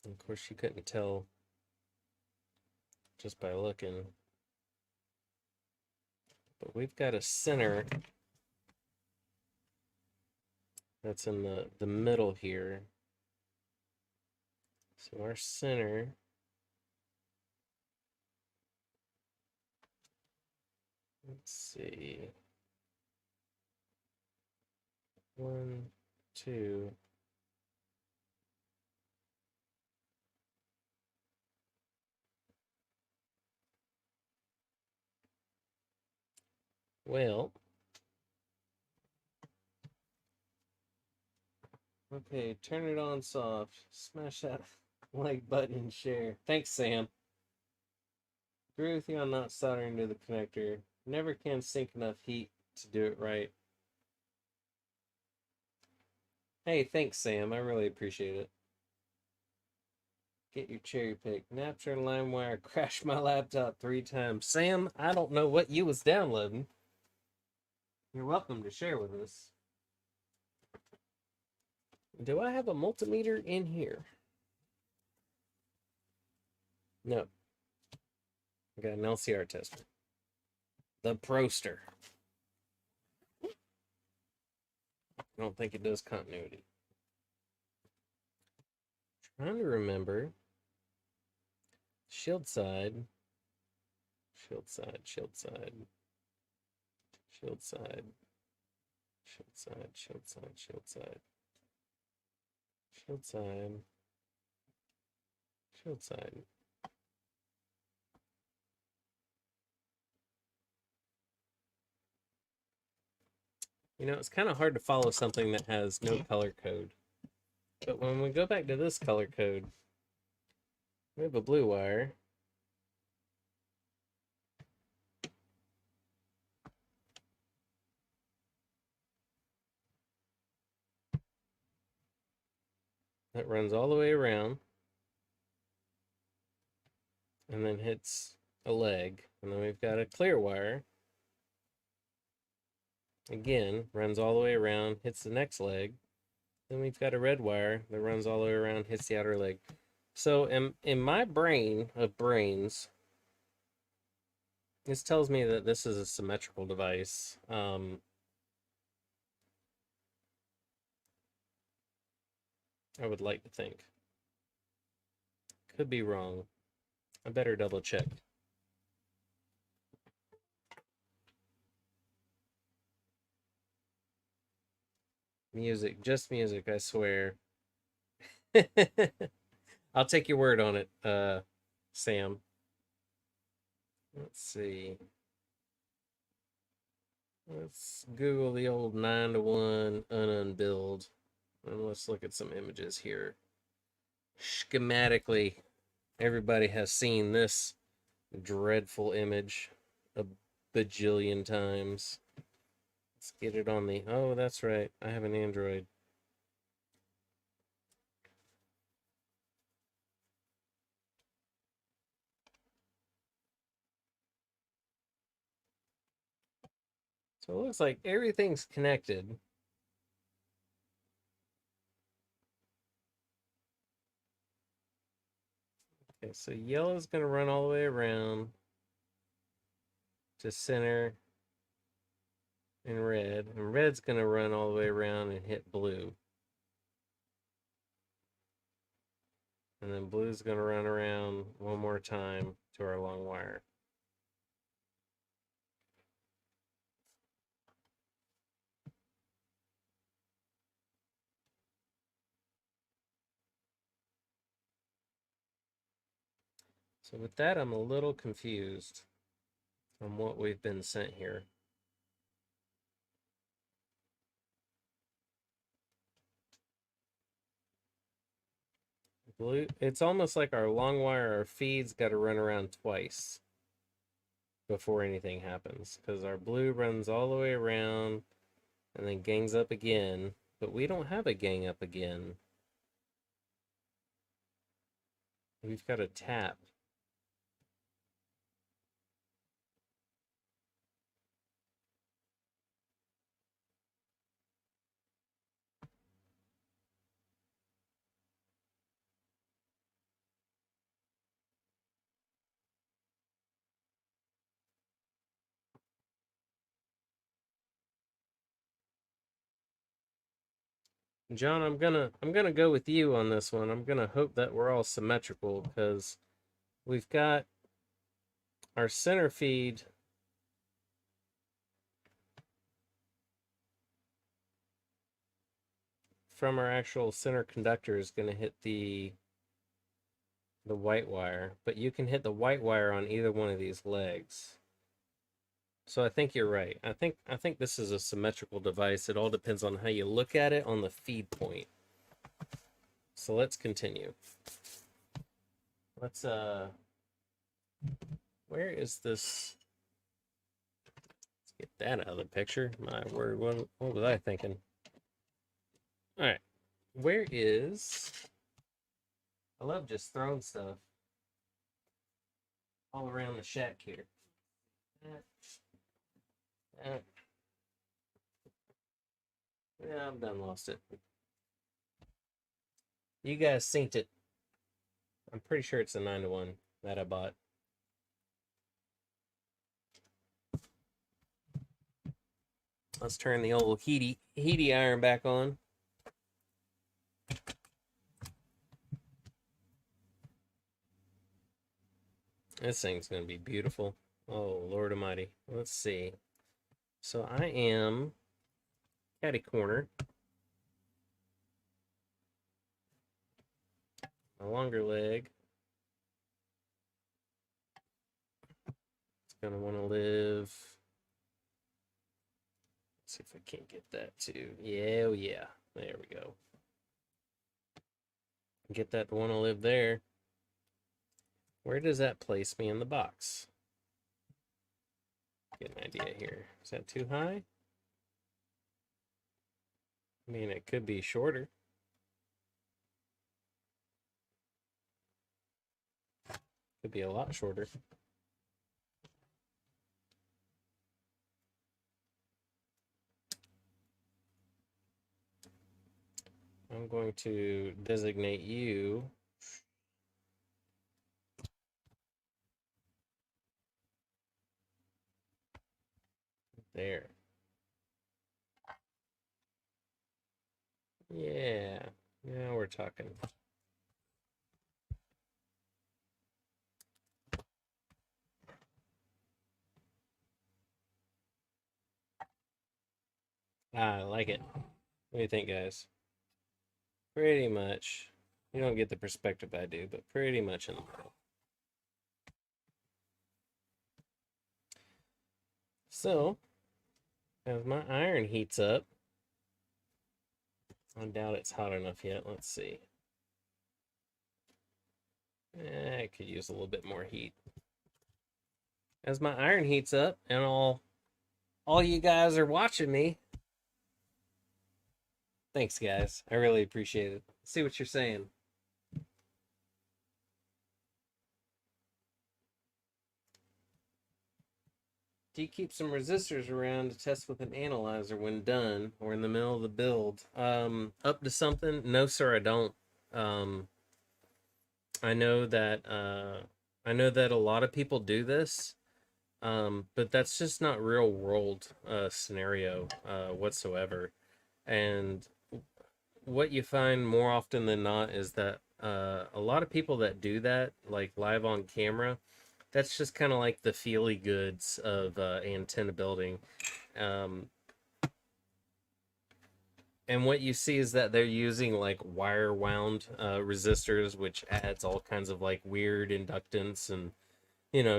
Of course, you couldn't tell just by looking. But we've got a center that's in the middle here. So our center let's see. 1, 2. Well, okay, turn it on soft. Smash that like button and share. Thanks, Sam. Agree with you on not soldering to the connector. Never can sink enough heat to do it right. Hey, thanks, Sam. I really appreciate it. Get your cherry pick. Napster and LimeWire crashed my laptop 3 times. Sam, I don't know what you was downloading. You're welcome to share with us. Do I have a multimeter in here? No. I got an LCR tester. The Proster. I don't think it does continuity. Trying to remember. Shield side. Shield side. Shield side. Shield side. Shield side. Shield side. Shield side. Shield side. Shield side. You know, it's kind of hard to follow something that has no color code. But when we go back to this color code, we have a blue wire. That runs all the way around and then hits a leg. And then we've got a clear wire. Again, runs all the way around, hits the next leg. Then we've got a red wire that runs all the way around, hits the outer leg. So in my brain of brains, this tells me that this is a symmetrical device. I would like to think. Could be wrong. I better double check. Music, just music, I swear. I'll take your word on it, Sam. Let's see. Let's Google the old 9-to-1 unbuild. And let's look at some images here. Schematically, everybody has seen this dreadful image a bajillion times. Let's get it on the... Oh, that's right. I have an Android. So it looks like everything's connected. Okay, so yellow's going to run all the way around to center and red's going to run all the way around and hit blue. And then blue's going to run around one more time to our long wire. So with that, I'm a little confused on what we've been sent here. Blue, it's almost like our long wire, our feed's got to run around twice before anything happens, because our blue runs all the way around and then gangs up again, but we don't have a gang up again. We've got a tap. John, I'm gonna go with you on this one. I'm gonna hope that we're all symmetrical, because we've got our center feed from our actual center conductor is gonna hit the white wire, but you can hit the white wire on either one of these legs. So I think you're right. I think this is a symmetrical device. It all depends on how you look at it on the feed point. So let's continue. Let's where is this? Let's get that out of the picture. My word, what was I thinking? All right. Where is, I love just throwing stuff all around the shack here. Yeah, I've done lost it. You guys synced it. I'm pretty sure it's a 9-to-1 that I bought. Let's turn the old heaty iron back on. This thing's gonna be beautiful. Oh, Lord Almighty. Let's see. So I am catty corner. A longer leg. It's gonna want to live. Let's see if I can't get that too. Yeah, oh yeah. There we go. Get that to want to live there. Where does that place me in the box? Get an idea here. Is that too high? I mean, it could be shorter. Could be a lot shorter. I'm going to designate you there. Yeah, now we're talking. I like it. What do you think, guys? Pretty much. You don't get the perspective I do, but pretty much in the middle. So, as my iron heats up, I doubt it's hot enough yet. Let's see. I could use a little bit more heat. As my iron heats up, and all you guys are watching me. Thanks, guys. I really appreciate it. See what you're saying. Do you keep some resistors around to test with an analyzer when done or in the middle of the build? Up to something? No, sir, I don't. I know that a lot of people do this, but that's just not real world scenario whatsoever. And what you find more often than not is that a lot of people that do that, like live on camera, that's just kind of like the feely goods of antenna building. And what you see is that they're using like wire wound resistors, which adds all kinds of like weird inductance and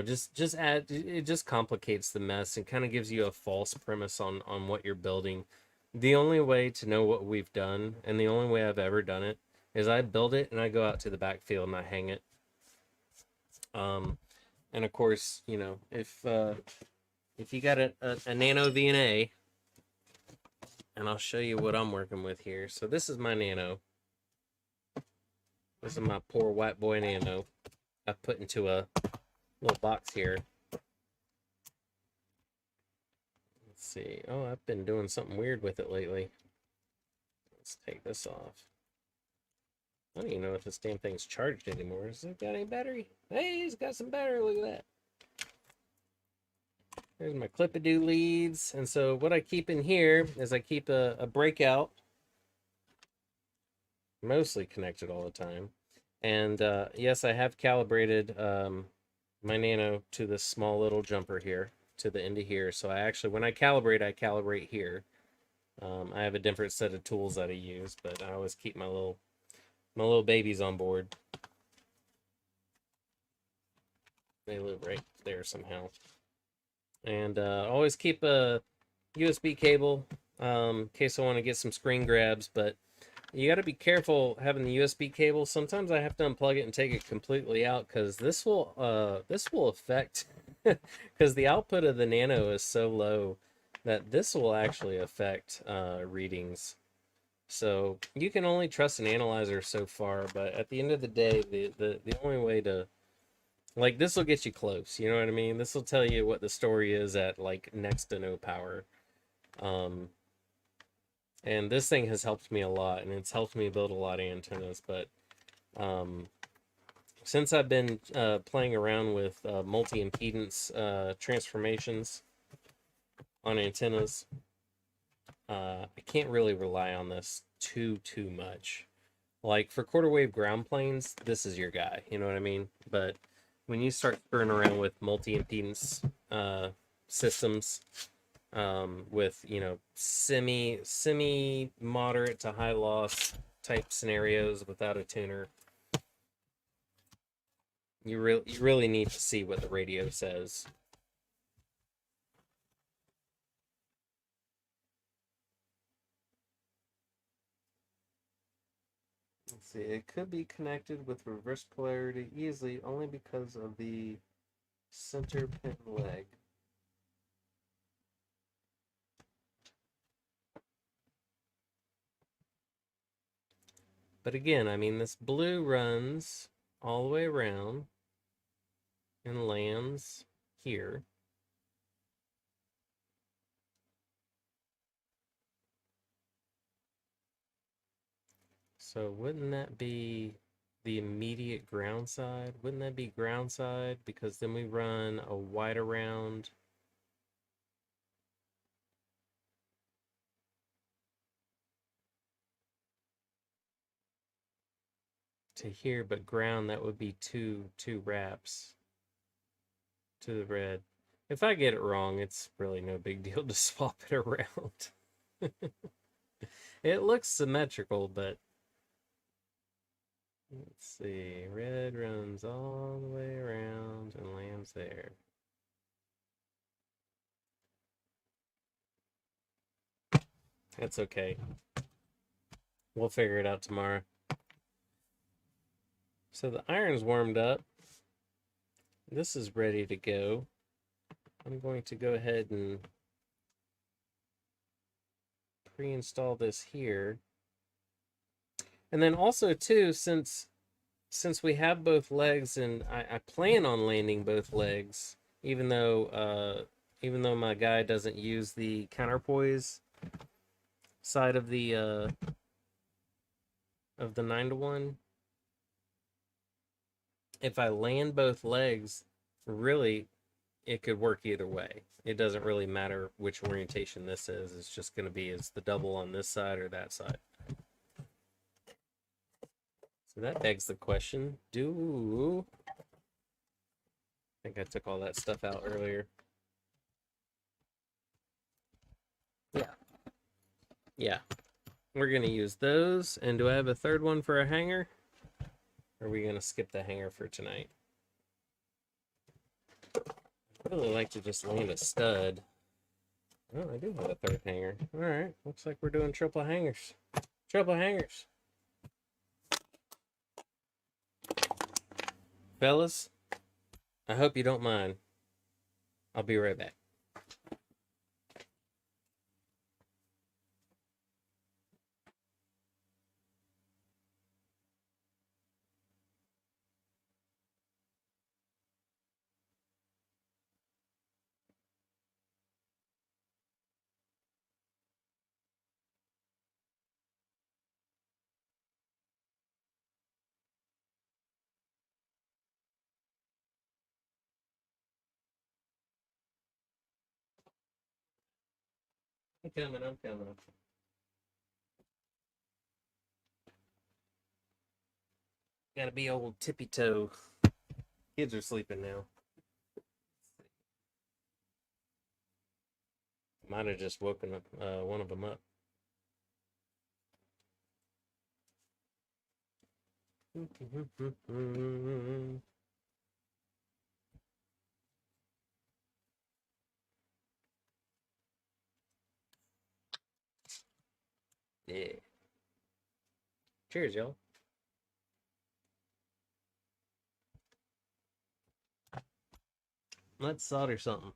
just add, it just complicates the mess and kind of gives you a false premise on what you're building. The only way to know what we've done, and the only way I've ever done it, is I build it and I go out to the backfield and I hang it. And of course, if you got a nano VNA, and I'll show you what I'm working with here. So this is my nano. This is my poor white boy nano. I put into a little box here. Let's see. Oh, I've been doing something weird with it lately. Let's take this off. I don't even know if this damn thing's charged anymore. Has it got any battery? Hey, it's got some battery. Look at that. There's my clip-a-doo leads. And so what I keep in here is I keep a breakout, mostly connected all the time. And yes, I have calibrated my nano to this small little jumper here, to the end of here. So I actually, when I calibrate here. I have a different set of tools that I use, but I always keep my little babies on board. They live right there somehow. And always keep a USB cable in case I want to get some screen grabs, but you got to be careful having the USB cable. Sometimes I have to unplug it and take it completely out because this will affect because the output of the Nano is so low that this will actually affect readings. So you can only trust an analyzer so far, but at the end of the day, the only way to like this will get you close. You know what I mean? This will tell you what the story is at like next to no power. Um, and this thing has helped me a lot, and it's helped me build a lot of antennas. But um, since I've been playing around with multi-impedance transformations on antennas, I can't really rely on this too much. Like for quarter wave ground planes, this is your guy. You know what I mean? But when you start screwing around with multi-impedance systems, with semi moderate to high loss type scenarios without a tuner, you really need to see what the radio says. Let's see, it could be connected with reverse polarity easily only because of the center pin leg. But again, I mean, this blue runs all the way around and lands here. So wouldn't that be the immediate ground side? Wouldn't that be ground side? Because then we run a white around. To here, but ground, that would be two wraps to the red. If I get it wrong, it's really no big deal to swap it around. It looks symmetrical, but let's see. Red runs all the way around and lands there. That's okay. We'll figure it out tomorrow. So the iron's warmed up. This is ready to go. I'm going to go ahead and pre-install this here. And then also too, since we have both legs, and I plan on landing both legs, even though my guy doesn't use the counterpoise side of the 9-to-1. If I land both legs, really, it could work either way. It doesn't really matter which orientation this is. It's just going to be is the double on this side or that side. So that begs the question, I think I took all that stuff out earlier. Yeah. We're going to use those. And do I have a third one for a hanger? Or are we going to skip the hanger for tonight? I'd really like to just land a stud. Oh, I do have a third hanger. All right. Looks like we're doing triple hangers. Triple hangers. Fellas, I hope you don't mind. I'll be right back. I'm coming. Gotta be old tippy toe. Kids are sleeping now. Might have just woken up one of them up. Cheers, y'all. Let's solder something.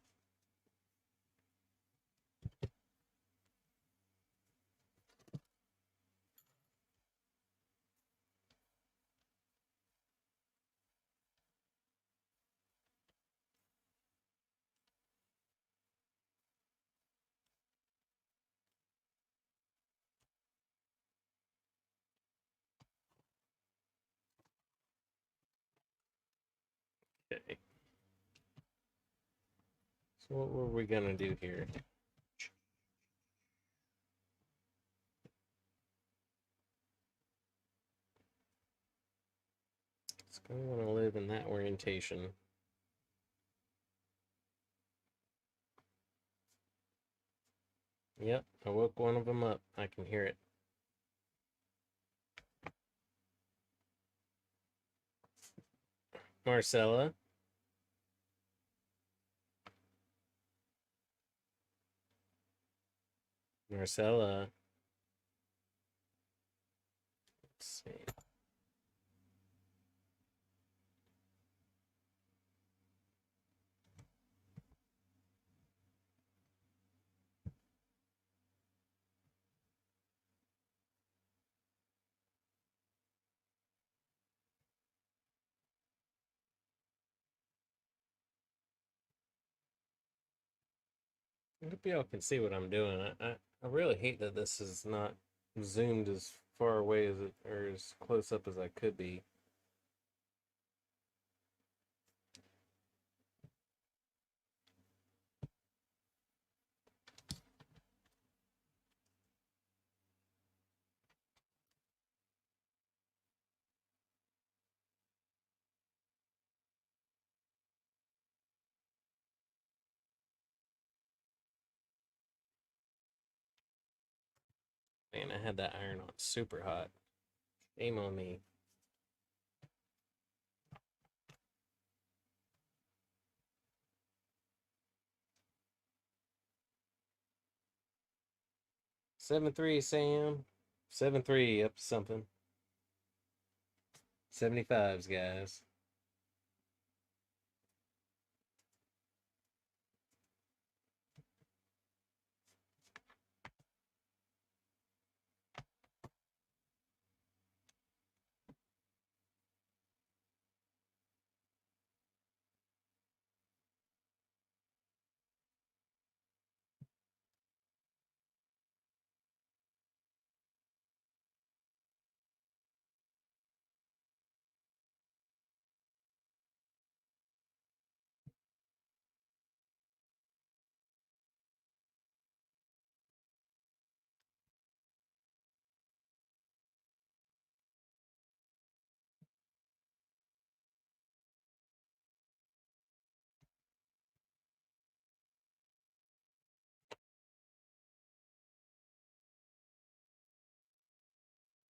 Okay. So what were we gonna do here? It's gonna want to live in that orientation. Yep, I woke one of them up. I can hear it. Marcella. Marcella. Let's see. I hope y'all can see what I'm doing. I really hate that this is not zoomed as far away as it, or as close up as I could be. Man, I had that iron on super hot. Shame on me. Seven three, Sam. 7-3, up to something. 75s, guys.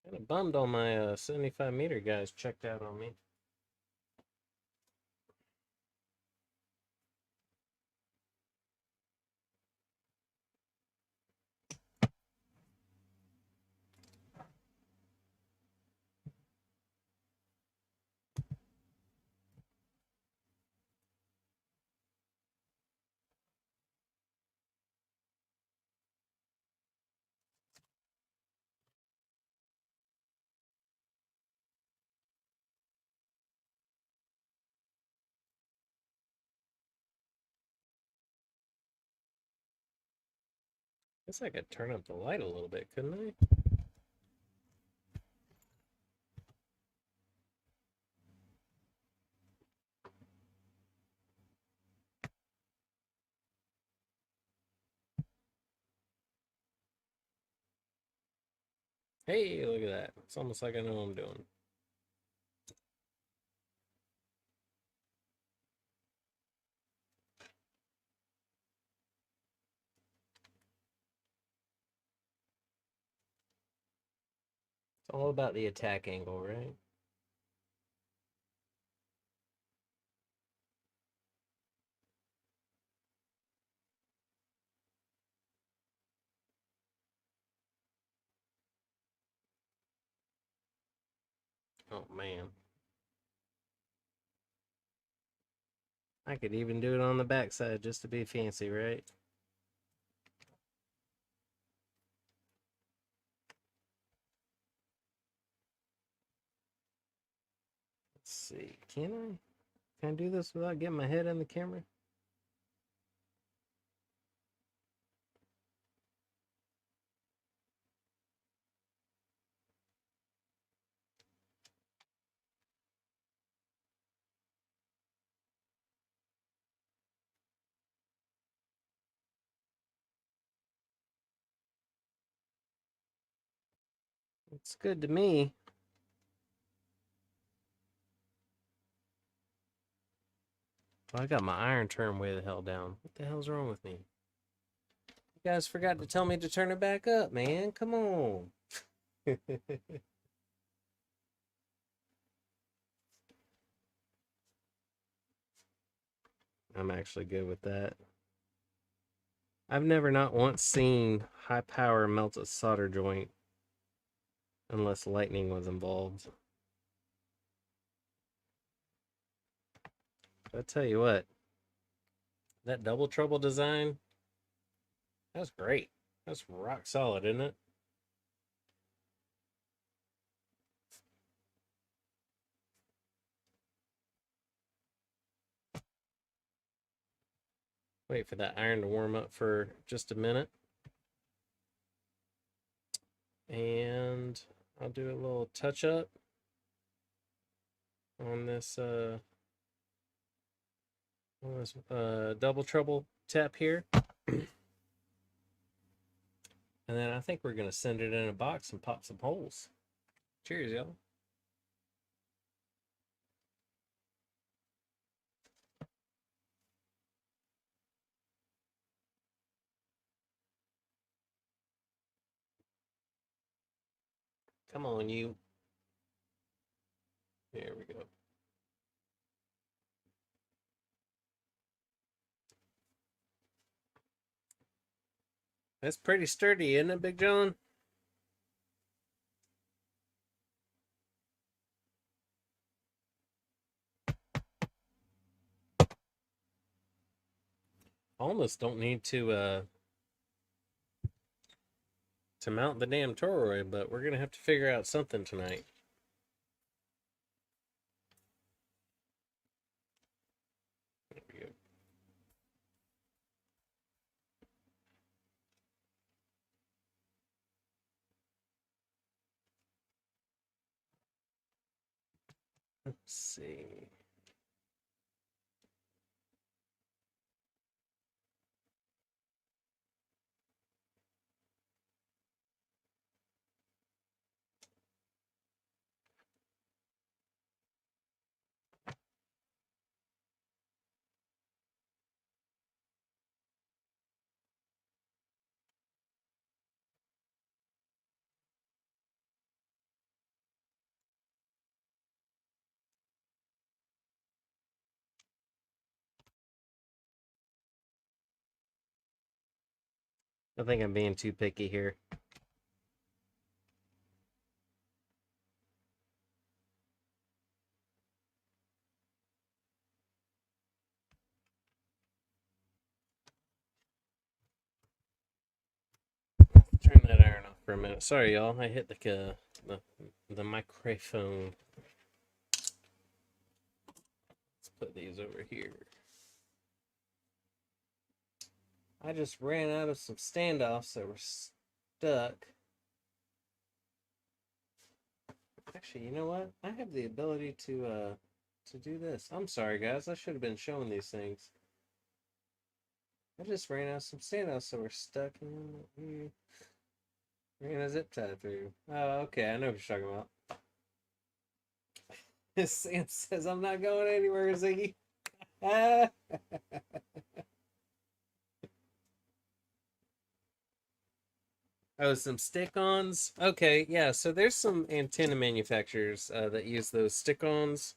Kind of bummed all my 75 meter guys checked out on me. Guess I could turn up the light a little bit, couldn't I? Hey, look at that. It's almost like I know what I'm doing. It's all about the attack angle, right? Oh man. I could even do it on the backside just to be fancy, right? Let's see. Can I? Can I do this without getting my head in the camera? It's good to me. Well, I got my iron turned way the hell down. What the hell's wrong with me? You guys forgot to tell me to turn it back up, man. Come on. I'm actually good with that. I've never not once seen high power melt a solder joint unless lightning was involved. But I tell you what, that double trouble design, that's great. That's rock solid, isn't it? Wait for that iron to warm up for just a minute. And I'll do a little touch up on this double trouble tap here. And then I think we're going to send it in a box and pop some holes. Cheers, y'all. Come on, you. There we go. That's pretty sturdy, isn't it, Big John? Almost don't need to mount the damn toroid, but we're gonna have to figure out something tonight. There we go. Let's see. I think I'm being too picky here. Turn that iron off for a minute. Sorry, y'all. I hit the microphone. Let's put these over here. I just ran out of some standoffs that were stuck. Actually, you know what? I have the ability to do this. I'm sorry, guys. I should have been showing these things. I just ran out of some standoffs that were stuck in. Ran a zip tie through. Oh, okay. I know what you're talking about. Sam says I'm not going anywhere, Ziggy. Oh, some stick-ons. Okay, yeah. So there's some antenna manufacturers that use those stick-ons,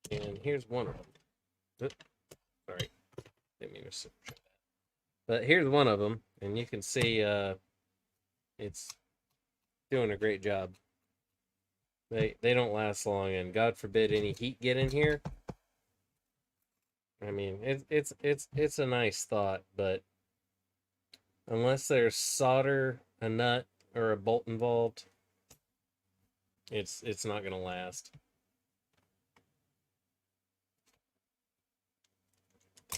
and here's one of them. Oops, sorry, didn't mean to try that. But here's one of them, and you can see it's doing a great job. They don't last long, and God forbid any heat get in here. I mean, it's a nice thought, but unless there's solder, a nut, or a bolt involved, it's not gonna last.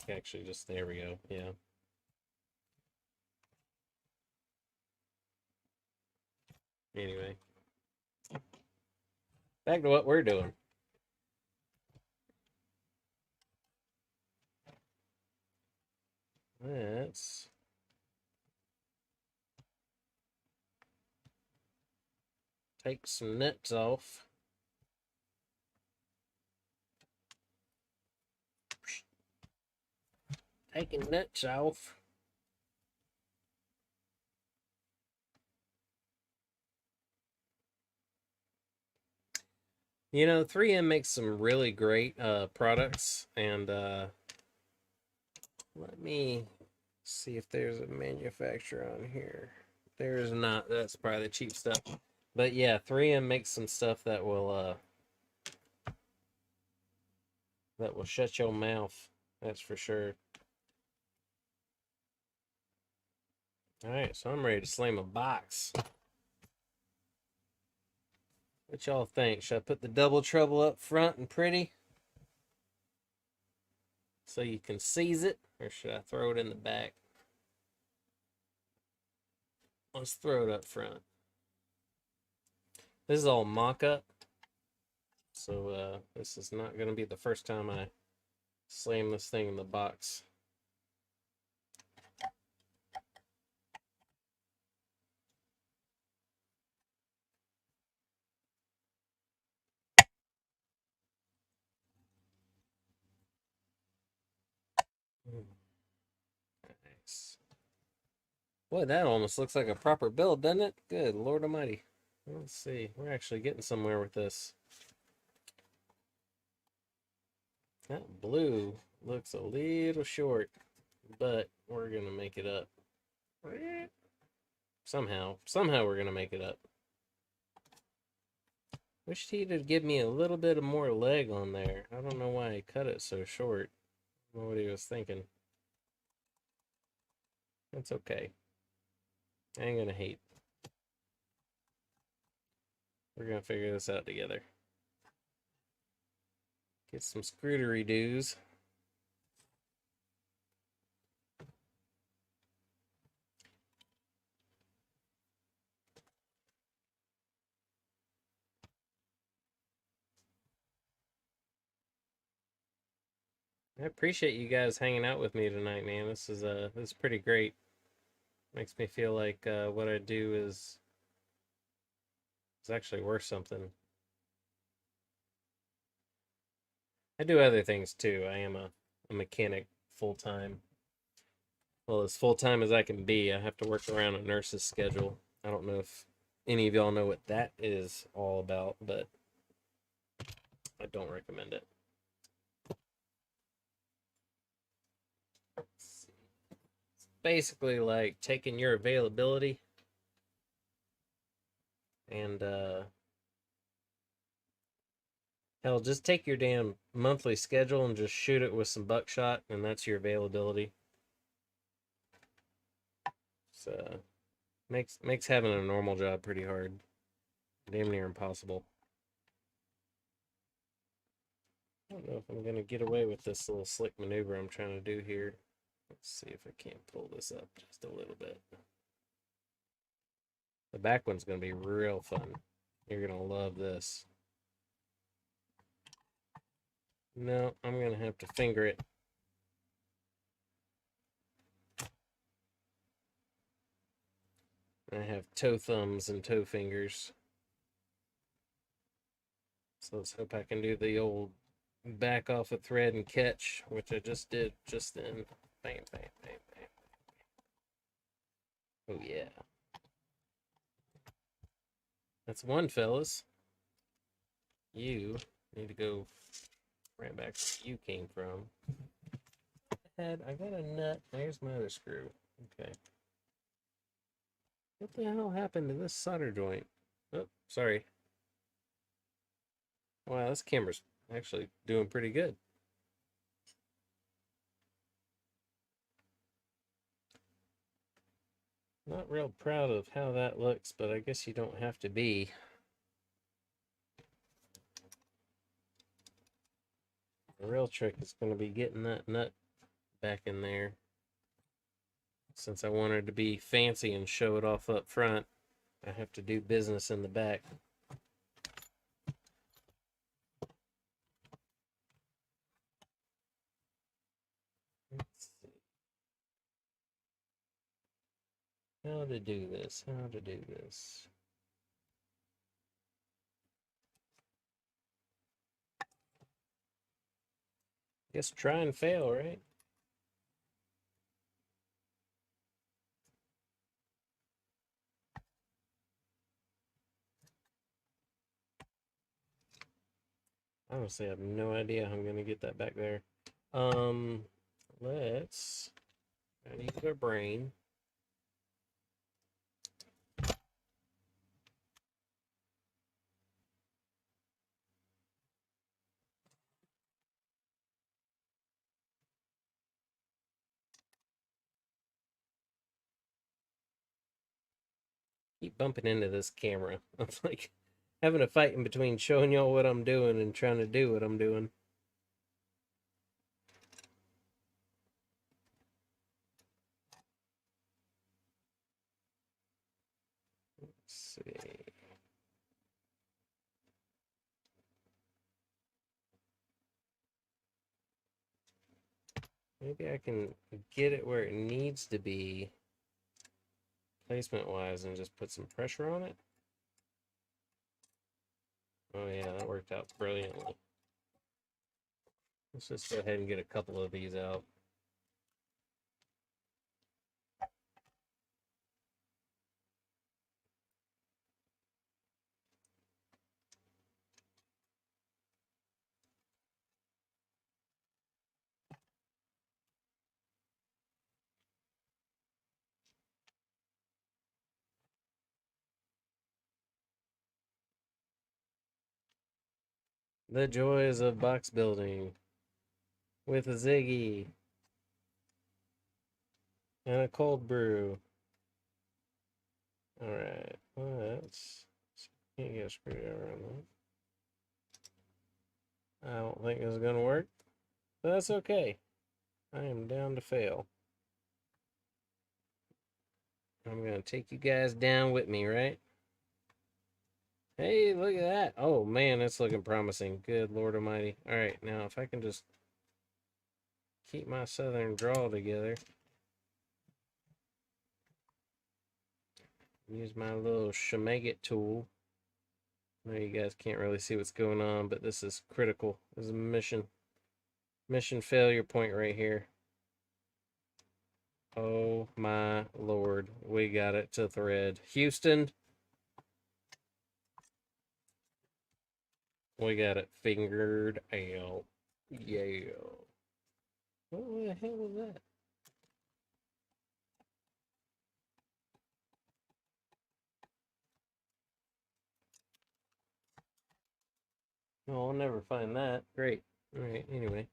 Actually, just there we go. Yeah. Anyway, back to what we're doing. Let's take some nuts off. Taking nuts off. You know, 3M makes some really great products, and let me see if there's a manufacturer on here. There's not. That's probably the cheap stuff. But yeah, 3M makes some stuff that will shut your mouth. That's for sure. All right, so I'm ready to slam a box. What y'all think? Should I put the double trouble up front and pretty so you can seize it, or should I throw it in the back? Let's throw it up front. This is all mock-up, so this is not going to be the first time I slam this thing in the box. Nice. Boy, that almost looks like a proper build, doesn't it? Good Lord Almighty. Let's see. We're actually getting somewhere with this. That blue looks a little short, but we're going to make it up. Somehow we're going to make it up. Wished he'd give me a little bit of more leg on there. I don't know why he cut it so short. I don't know what he was thinking. That's okay. I ain't gonna hate. We're gonna figure this out together. Get some screwdery doos. I appreciate you guys hanging out with me tonight, man. This is pretty great. Makes me feel like what I do is actually worth something. I do other things too. I am a mechanic full time. Well, as full time as I can be. I have to work around a nurse's schedule. I don't know if any of y'all know what that is all about, but I don't recommend it. It's basically like taking your availability and hell, just take your damn monthly schedule and just shoot it with some buckshot, and that's your availability. So makes having a normal job pretty hard, damn near impossible. I don't know if I'm gonna get away with this little slick maneuver I'm trying to do here. Let's see if I can't pull this up just a little bit. The back one's gonna be real fun. You're gonna love this. No, I'm gonna have to finger it. I have toe thumbs and toe fingers. So let's hope I can do the old back off a thread and catch, which I just did just then. Bam, bam, bam, bam. Oh yeah. That's one, fellas. You need to go right back where you came from. I got a nut. There's my other screw. Okay. What the hell happened to this solder joint? Oh, sorry. Wow, this camera's actually doing pretty good. Not real proud of how that looks, but I guess you don't have to be. The real trick is going to be getting that nut back in there. Since I wanted to be fancy and show it off up front, I have to do business in the back. Let's see. How to do this, how to do this. Guess try and fail, right? Honestly, I have no idea how I'm gonna get that back there. Let's. I need our brain. Keep bumping into this camera. I'm like having a fight in between showing y'all what I'm doing and trying to do what I'm doing. Let's see. Maybe I can get it where it needs to be placement wise and just put some pressure on it. Oh yeah, that worked out brilliantly. Let's just go ahead and get a couple of these out. The joys of box building with a Ziggy and a cold brew. All right, let's. Can't get a screwdriver on that. I don't think this is gonna work, but that's okay. I am down to fail. I'm gonna take you guys down with me, right? Hey, look at that. Oh man, that's looking promising. Good Lord Almighty. All right, now if I can just keep my southern drawl together. Use my little Shemaggot tool. I know you guys can't really see what's going on, but this is critical. This is a mission failure point right here. Oh my Lord, we got it to thread. Houston, we got it fingered out. Yeah. What the hell was that? Oh, I'll never find that. Great. All right, anyway.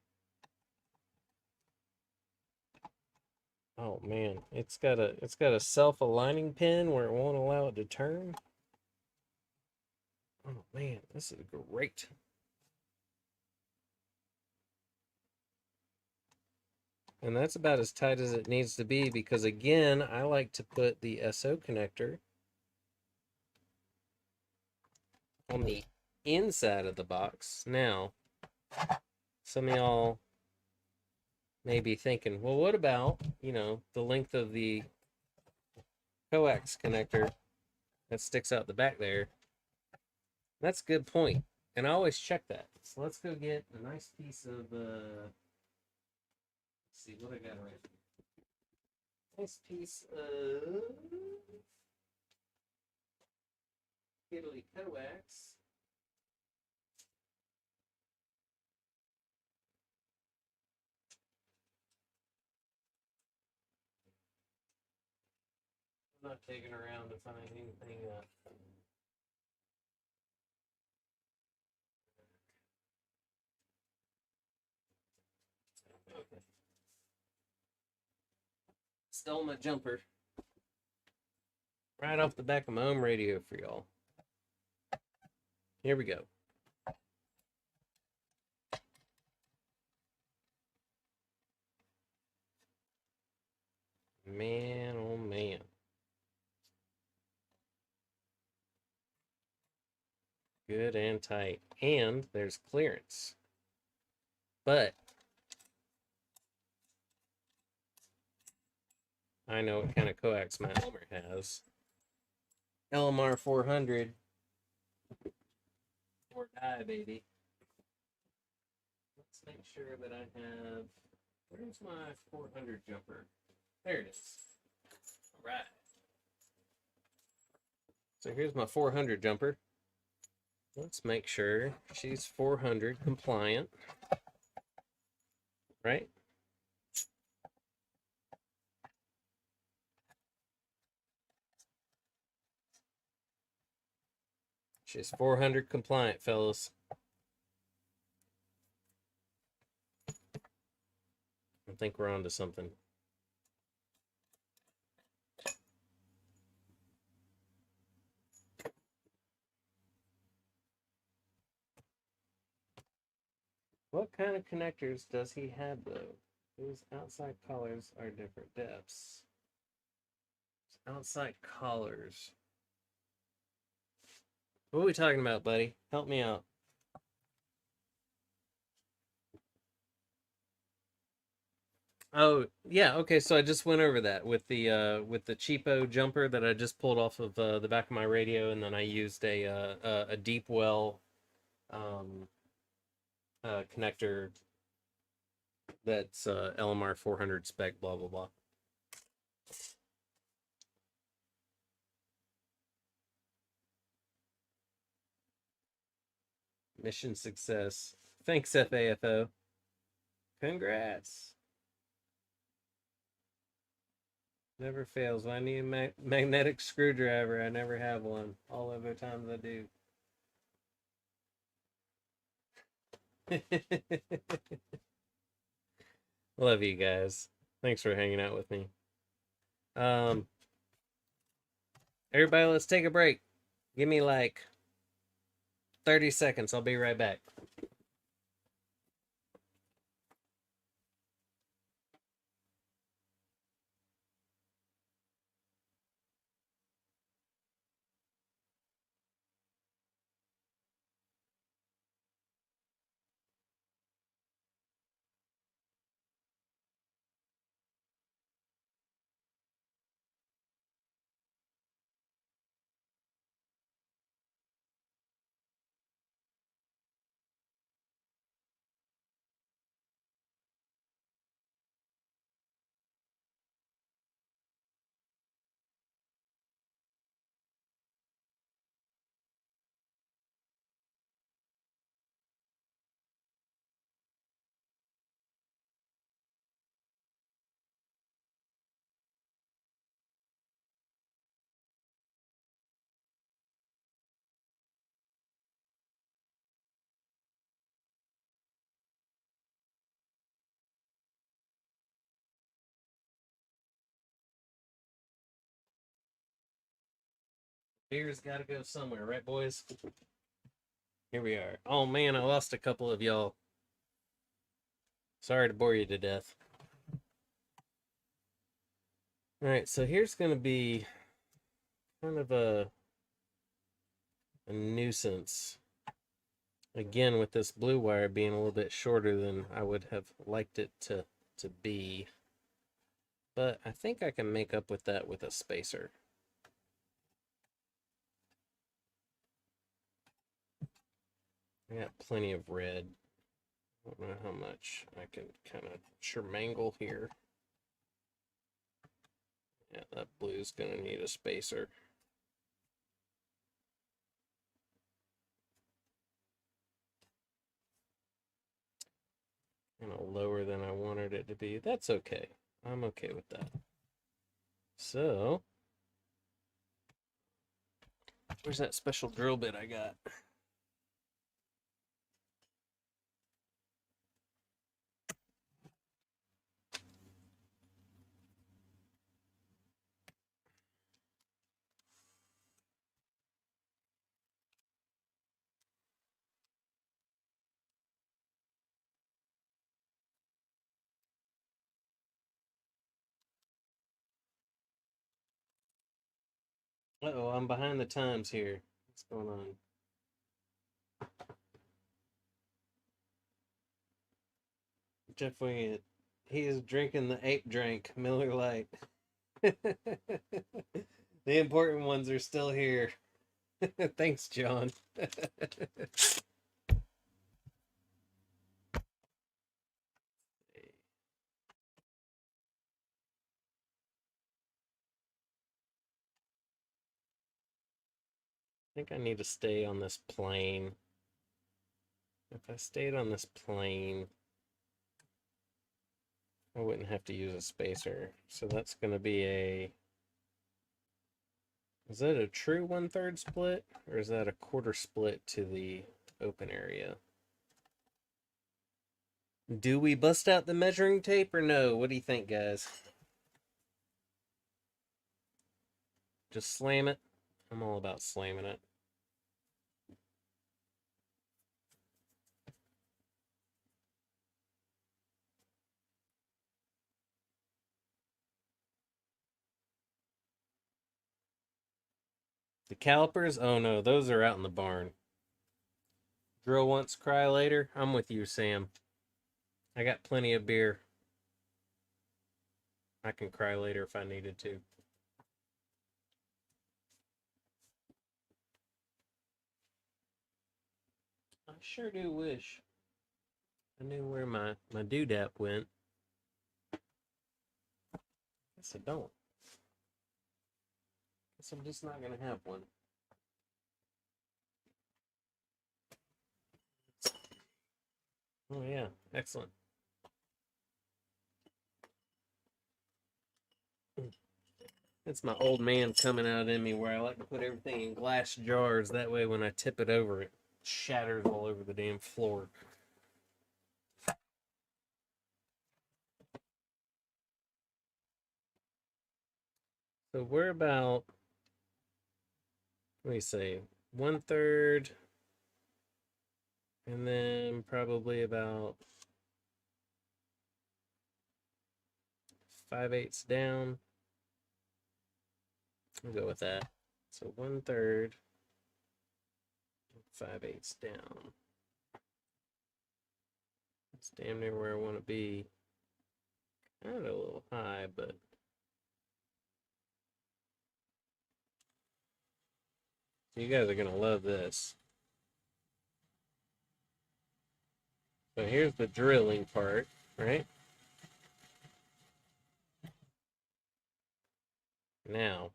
Oh man, it's got a self-aligning pin where it won't allow it to turn. Oh man, this is great. And that's about as tight as it needs to be because again, I like to put the SO connector on the inside of the box. Now, some of y'all may be thinking, well, what about, the length of the coax connector that sticks out the back there? That's a good point. And I always check that. So let's go get a nice piece of, let's see what I got right here. Nice piece of Italy coax. I'm not taking around to find anything Okay. Stole my jumper right off the back of my own radio for y'all. Here we go. Man, oh man. Good and tight. And there's clearance. But I know what kind of coax my Elmer has. LMR 400. Or die, baby. Let's make sure that I have... Where's my 400 jumper? There it is. All right. So here's my 400 jumper. Let's make sure she's 400 compliant. Right? She's 400 compliant, fellas. I think we're on to something. What kind of connectors does he have, though? Those outside collars are different depths. Outside collars. What are we talking about, buddy? Help me out. Oh, yeah, okay, so I just went over that with the cheapo jumper that I just pulled off of the back of my radio, and then I used a deep well connector that's LMR 400 spec, blah blah blah. Mission success. Thanks, FAFO. Congrats. Never fails. When I need a magnetic screwdriver, I never have one. All other times I do. Love you guys. Thanks for hanging out with me. Everybody, let's take a break. Give me like 30 seconds. I'll be right back. Beer's got to go somewhere, right, boys? Here we are. Oh, man, I lost a couple of y'all. Sorry to bore you to death. All right, so here's going to be kind of a nuisance. Again, with this blue wire being a little bit shorter than I would have liked it to be. But I think I can make up with that with a spacer. I got plenty of red. I don't know how much I can kind of shermangle here. Yeah, that blue's gonna need a spacer. And a lower than I wanted it to be. That's okay. I'm okay with that. So, where's that special drill bit I got? Uh-oh, I'm behind the times here. What's going on? Jeff Wingate. He is drinking the ape drink, Miller Lite. The important ones are still here. Thanks, John. I think I need to stay on this plane. If I stayed on this plane, I wouldn't have to use a spacer. So that's going to be a... Is that a true 1/3 split? Or is that a quarter split to the open area? Do we bust out the measuring tape or no? What do you think, guys? Just slam it? I'm all about slamming it. The calipers? Oh no, those are out in the barn. Drill once, cry later. I'm with you, Sam. I got plenty of beer. I can cry later if I needed to. I sure do wish I knew where my doodap went. Guess I don't. Guess I'm just not gonna have one. Oh yeah, excellent. It's my old man coming out in me where I like to put everything in glass jars. That way when I tip it over, it shatters all over the damn floor. So we're about, let me say, 1/3, and then probably about 5/8 down. We'll go with that. So 1/3, 5/8 down. It's damn near where I want to be. Kind of a little high, but you guys are gonna love this. So here's the drilling part, right? Now,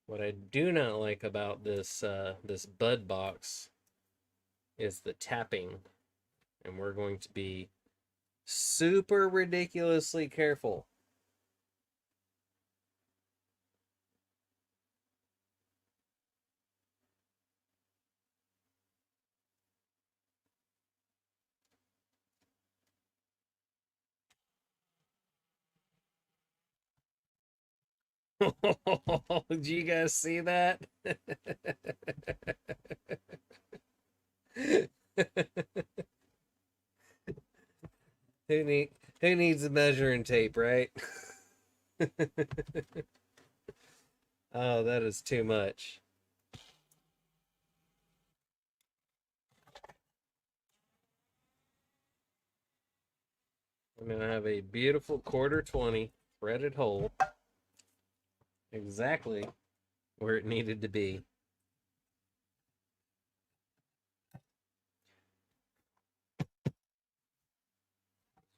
what I do not like about this this bud box is the tapping, and we're going to be super ridiculously careful. Did you guys see that? Who needs a measuring tape, right? Oh, that is too much. I'm gonna have a beautiful 1/4 threaded hole, exactly where it needed to be.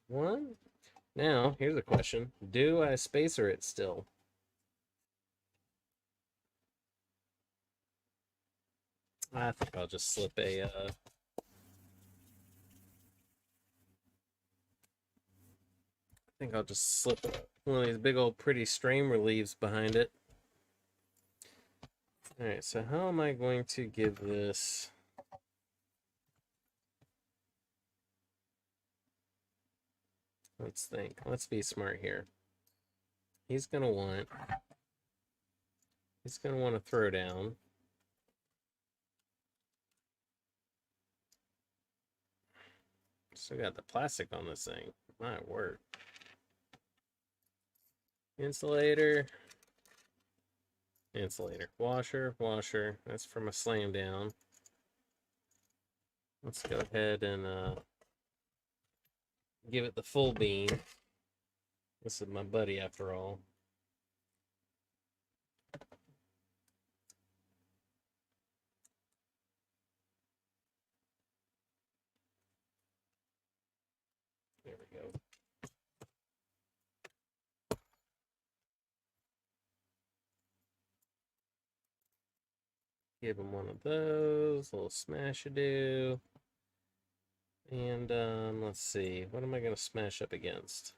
One. Now, here's a question. Do I spacer it still? I think I'll just slip a I think I'll just slip one of these big old pretty strain reliefs behind it. All right, so how am I going to give this? Let's think. Let's be smart here. He's gonna want to throw down. Still got the plastic on this thing. My word. Insulator. insulator. Washer, washer. That's from a slam down. Let's go ahead and give it the full beam. This is my buddy after all. There we go. Give him one of those, a little smash-a-do. And let's see, what am I going to smash up against?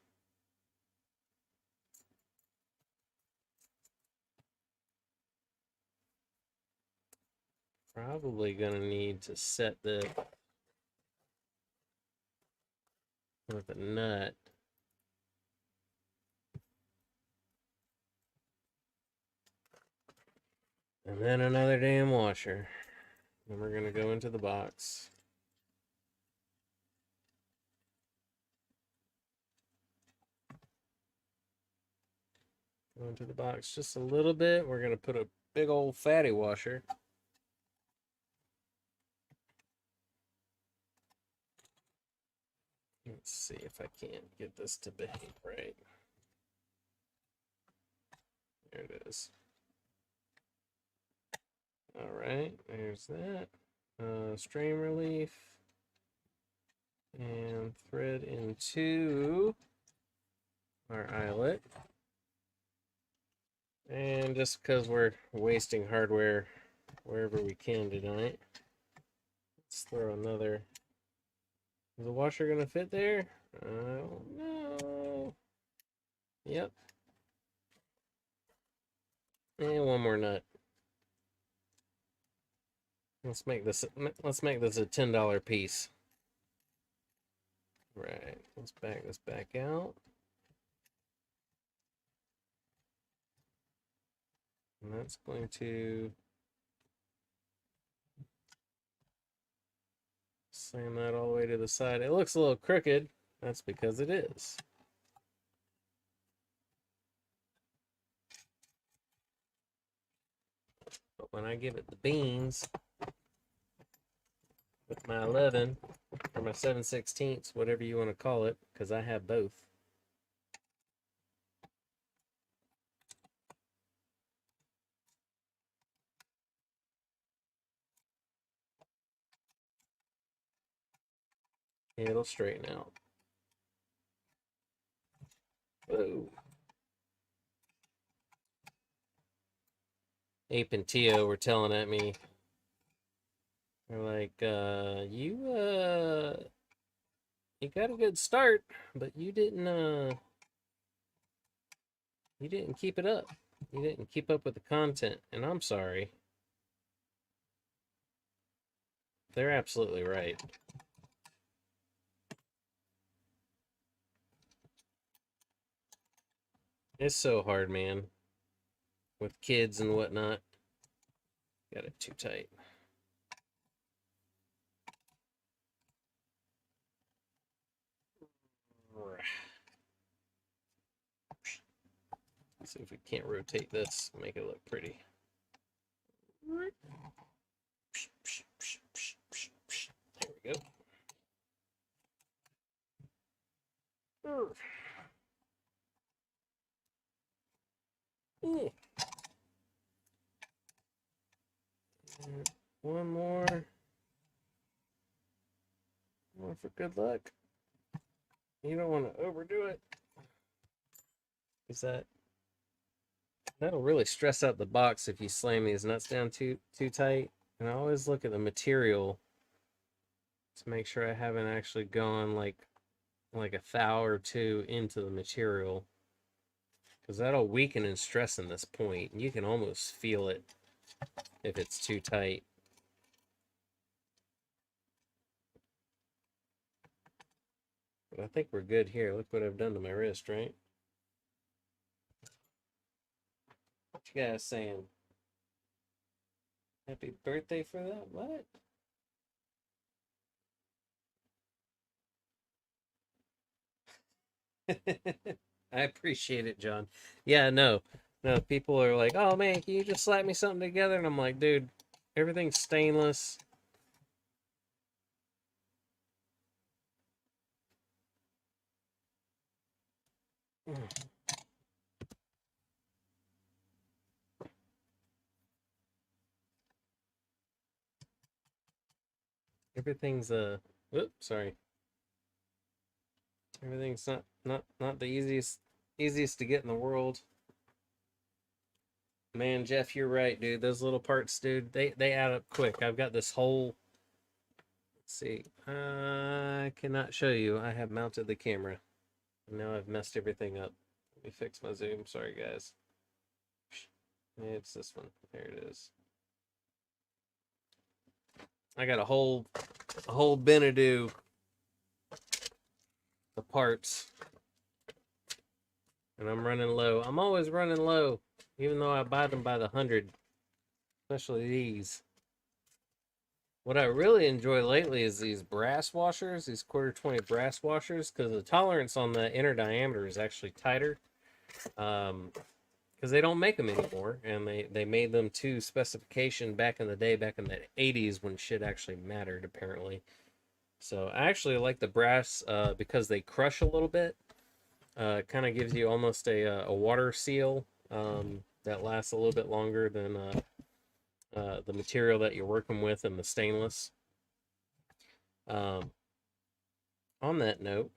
Probably going to need to set this with a nut. And then another damn washer. Then we're going to go into the box. Go into the box just a little bit. We're going to put a big old fatty washer. Let's see if I can't get this to behave right. There it is. All right, there's that. Strain relief. And thread into our eyelet. And just because we're wasting hardware wherever we can tonight, let's throw another. Is the washer going to fit there? I don't know. Yep. And one more nut. Let's make this a $10 piece. Right. Let's back this back out. And that's going to slam that all the way to the side. It looks a little crooked. That's because it is. But when I give it the beans with my 11 or my 7/16, whatever you want to call it, because I have both. It'll straighten out. Whoa. Ape and Tio were telling at me. They're like, you got a good start, but you didn't keep it up. You didn't keep up with the content, and I'm sorry. They're absolutely right. It's so hard, man. With kids and whatnot. Got it too tight. Let's see if we can't rotate this, make it look pretty. There we go. One more. One for good luck. You don't want to overdo it. Is that'll really stress out the box if you slam these nuts down too tight. And I always look at the material to make sure I haven't actually gone like a thou or two into the material, because that'll weaken and stress in this point. You can almost feel it if it's too tight. But I think we're good here. Look what I've done to my wrist, right? What you guys saying? Happy birthday for that? What? I appreciate it, John. Yeah, no. No, people are like, oh man, can you just slap me something together? And I'm like, dude, everything's stainless. Everything's whoops, sorry. Everything's not the easiest to get in the world. Man, Jeff, you're right, dude. Those little parts, dude, they add up quick. I've got this whole. Let's see. I cannot show you. I have mounted the camera. Now I've messed everything up. Let me fix my zoom. Sorry, guys. It's this one. There it is. I got a whole Benadoo of parts, and I'm running low. I'm always running low, even though I buy them by the 100, especially these. What I really enjoy lately is these brass washers, these 1/4 20 brass washers, because the tolerance on the inner diameter is actually tighter. Because they don't make them anymore, and they made them to specification back in the day, back in the 80s when shit actually mattered, apparently. So I actually like the brass because they crush a little bit. Kind of gives you almost a water seal that lasts a little bit longer than the material that you're working with in the stainless. On that note,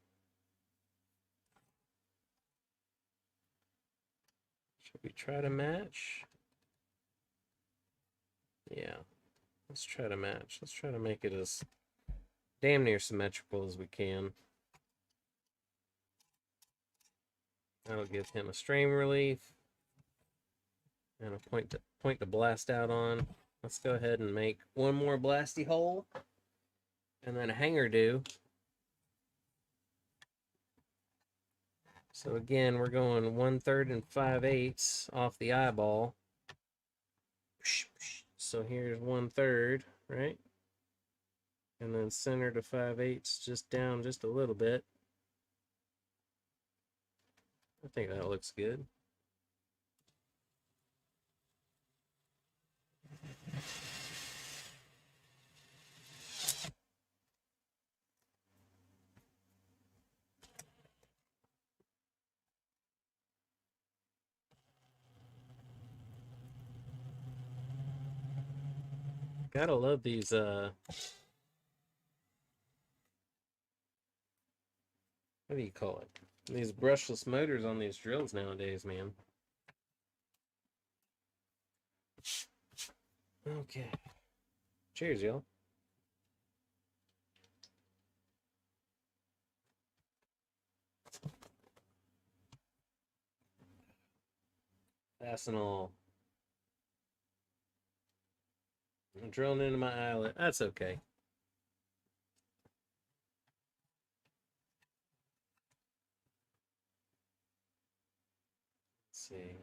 should we try to match? Yeah, let's try to match. Let's try to make it as damn near symmetrical as we can. That'll give him a strain relief and a point to blast out on. Let's go ahead and make one more blasty hole and then a hanger do. So again, we're going 1/3 and 5/8 off the eyeball. So here's 1/3, right? And then center to 5/8, just down just a little bit. I think that looks good. Gotta love these what do you call it? These brushless motors on these drills nowadays, man. Okay. Cheers, y'all. Fastenal. I'm drilling into my eyelet. That's okay. Let's see.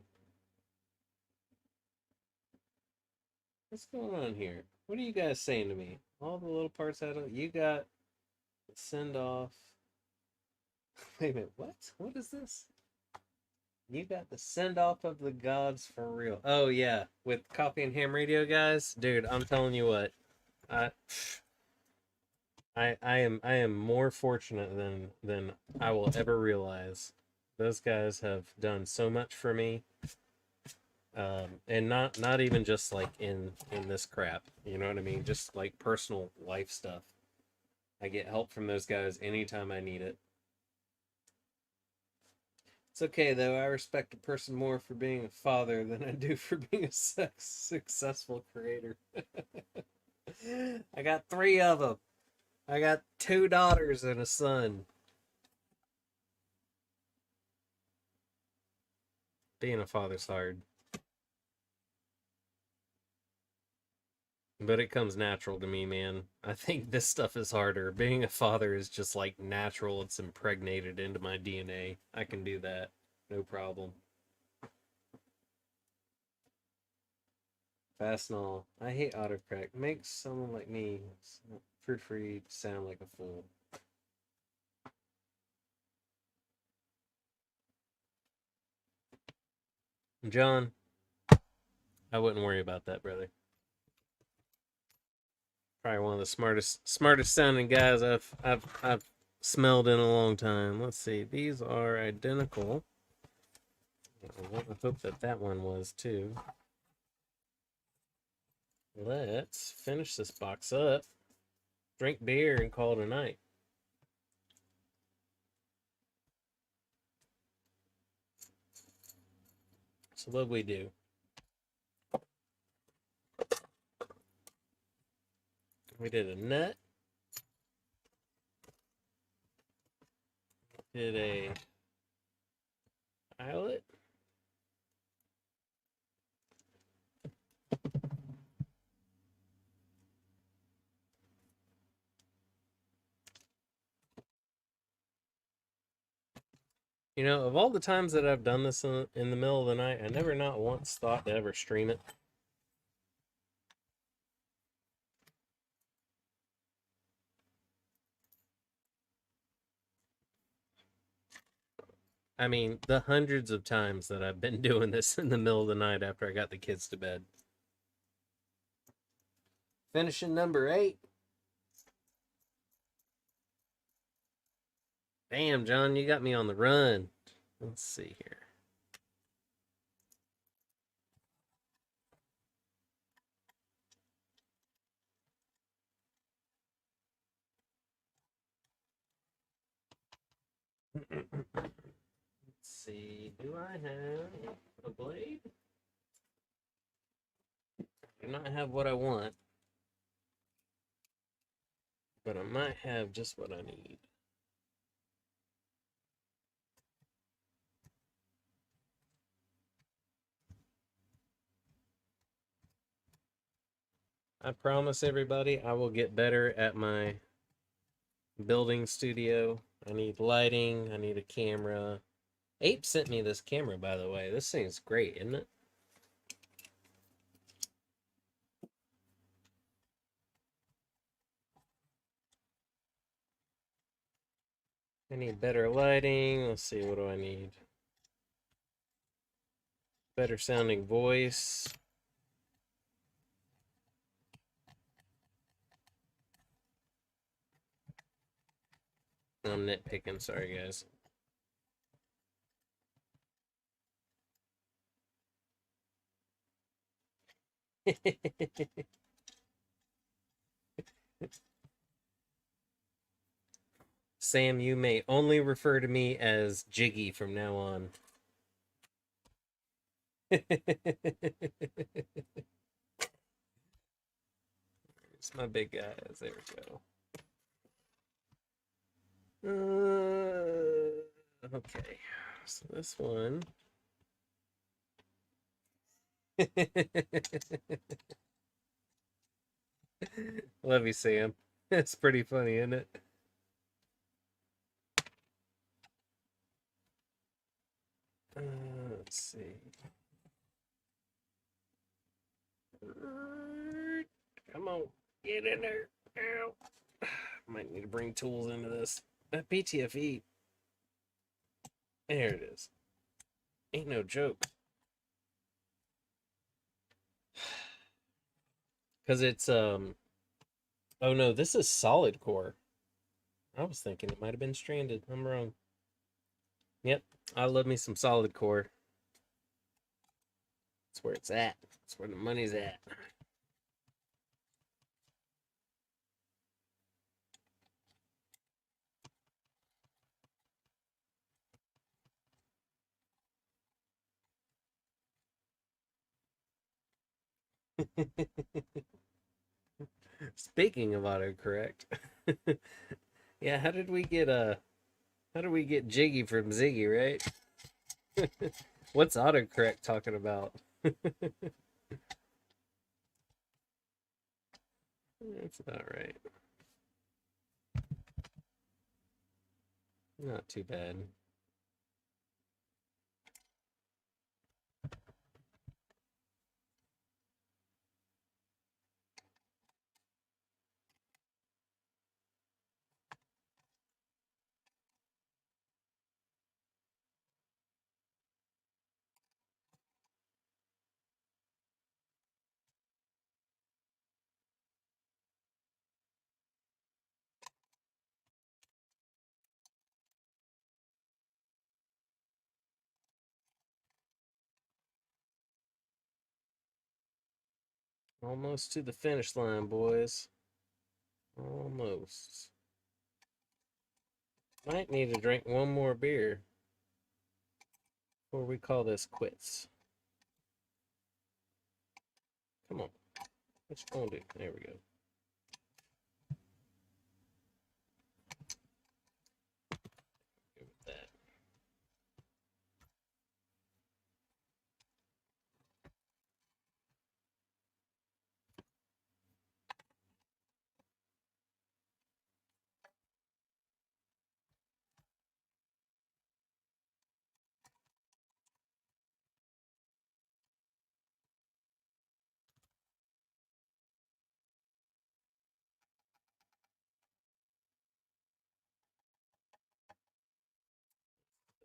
What's going on here? What are you guys saying to me? All the little parts out of you got the send off. Wait a minute, what? What is this? You got the send off of the gods for real. Oh yeah, with Coffee and Ham Radio guys, dude. I'm telling you what, I I am more fortunate than I will ever realize. Those guys have done so much for me, and not even just like in this crap. You know what I mean? Just like personal life stuff. I get help from those guys anytime I need it. It's okay though. I respect a person more for being a father than I do for being a successful creator. I got 3 of them. I got 2 daughters and a son. Being a father's hard, but it comes natural to me, man. I think this stuff is harder. Being a father is just like natural. It's impregnated into my DNA. I can do that. No problem. Fastenal. I hate autocorrect. Makes someone like me, free sound like a fool. John, I wouldn't worry about that, brother. Probably one of the smartest sounding guys I've smelled in a long time. Let's see. These are identical. I hope that one was too. Let's finish this box up, drink beer, and call it a night. So what we do? We did a nut. Did a eyelet. You know, of all the times that I've done this in the middle of the night, I never not once thought to ever stream it. I mean, the hundreds of times that I've been doing this in the middle of the night after I got the kids to bed. Finishing number 8. Damn, John, you got me on the run. Let's see here. Let's see. Do I have a blade? I do not have what I want, but I might have just what I need. I promise everybody I will get better at my building studio. I need lighting, I need a camera. Ape sent me this camera, by the way. This thing's great, isn't it? I need better lighting. Let's see, what do I need? Better sounding voice. I'm nitpicking, sorry guys. Sam, you may only refer to me as Jiggy from now on. It's my big guys. There we go. Okay, so this one. Love you, Sam. It's pretty funny, isn't it? Let's see. Come on, get in there. Ow. Might need to bring tools into this. That PTFE. There it is. Ain't no joke. Because it's, oh no, this is solid core. I was thinking it might have been stranded. I'm wrong. Yep, I love me some solid core. That's where it's at. That's where the money's at. Speaking of autocorrect, yeah, how did we get Jiggy from Ziggy, right? What's autocorrect talking about? That's about right. Not too bad. Almost to the finish line, boys. Almost. Might need to drink one more beer before we call this quits. Come on. What you gonna do? There we go. Good with that.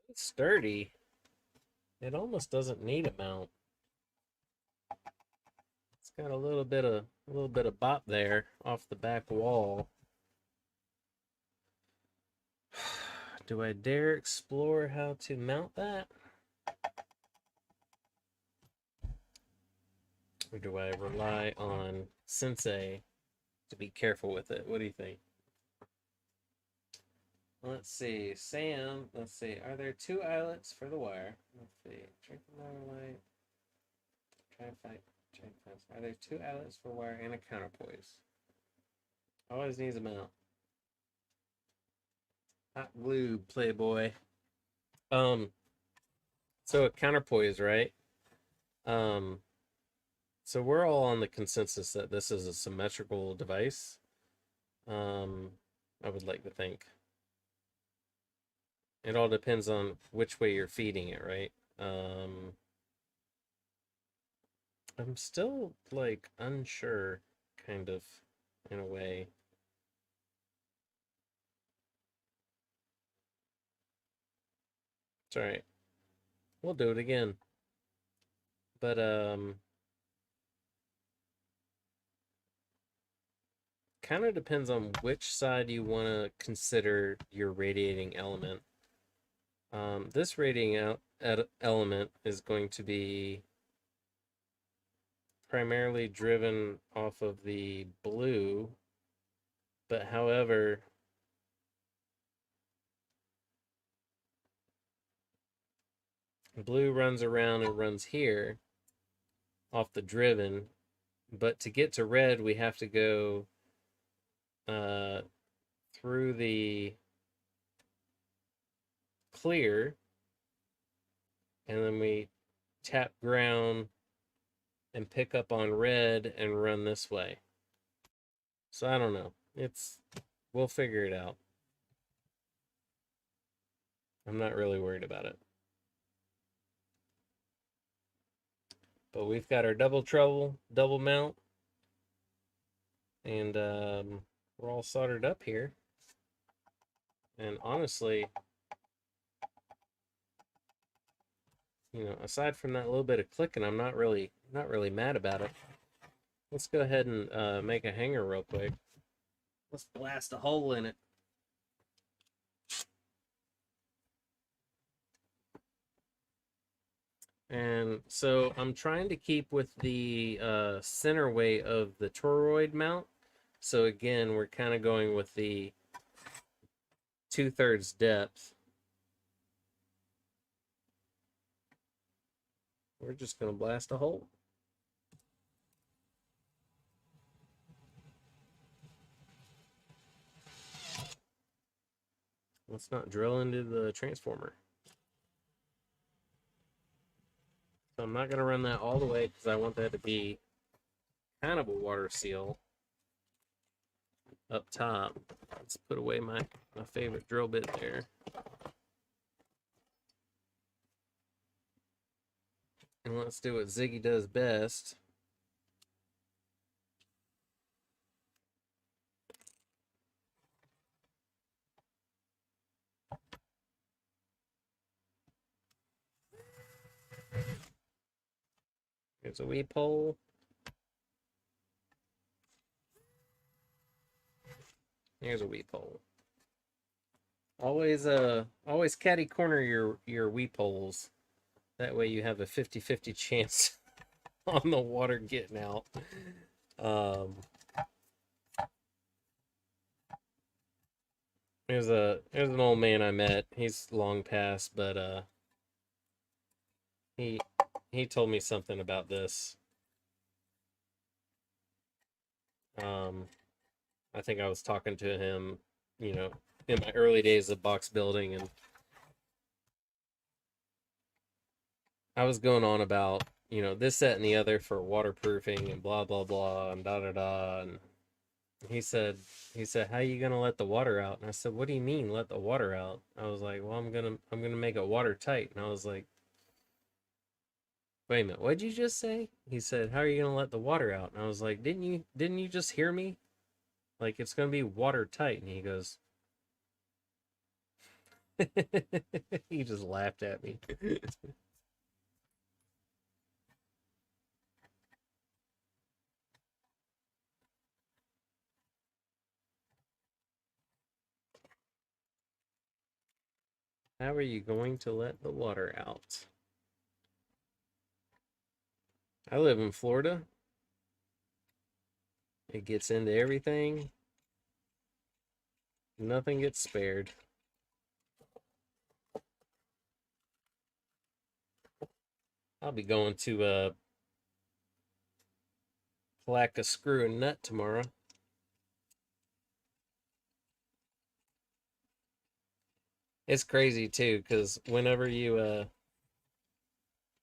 It's sturdy. It almost doesn't need a mount. It's got a little bit of bop there off the back wall. Do I dare explore how to mount that? Or do I rely on Sensei to be careful with it? What do you think? Let's see. Sam, let's see. Are there 2 eyelets for the wire? Let's see. Drink the light. Try and fight. Are there 2 eyelets for wire and a counterpoise? Always needs a mount. Hot glue, playboy. So a counterpoise, right? So we're all on the consensus that this is a symmetrical device. I would like to think. It all depends on which way you're feeding it, right? I'm still like unsure, kind of, in a way. It's all right. We'll do it again. But kind of depends on which side you want to consider your radiating element. This radiating element is going to be primarily driven off of the blue, but however, blue runs around and runs here off the driven, but to get to red, we have to go through the clear, and then we tap ground and pick up on red and run this way. So I don't know. We'll figure it out. I'm not really worried about it. But we've got our double mount, and we're all soldered up here. And honestly, you know, aside from that little bit of clicking, I'm not really mad about it. Let's go ahead and make a hanger real quick. Let's blast a hole in it. And so I'm trying to keep with the center weight of the toroid mount. So again, we're kind of going with the 2/3 depth. We're just going to blast a hole. Let's not drill into the transformer. So I'm not going to run that all the way because I want that to be kind of a water seal up top. Let's put away my favorite drill bit there. And let's do what Ziggy does best. Here's a wee pole. Here's a wee pole. Always catty corner your wee poles. That way you have a 50-50 chance on the water getting out. Um, there's an old man I met. He's long past, but he he told me something about this. Um, I think I was talking to him, you know, in my early days of box building, and I was going on about, this, that, and the other for waterproofing and blah blah blah and da da da. And he said, "How you gonna let the water out?" And I said, "What do you mean let the water out?" I was like, "Well, I'm gonna make it watertight." And I was like, "Wait a minute, what'd you just say?" He said, "How are you gonna let the water out?" And I was like, "Didn't you just hear me? Like it's gonna be watertight." And he goes, he just laughed at me. How are you going to let the water out? I live in Florida. It gets into everything. Nothing gets spared. I'll be going to plaque a screw and nut tomorrow. It's crazy too, because whenever you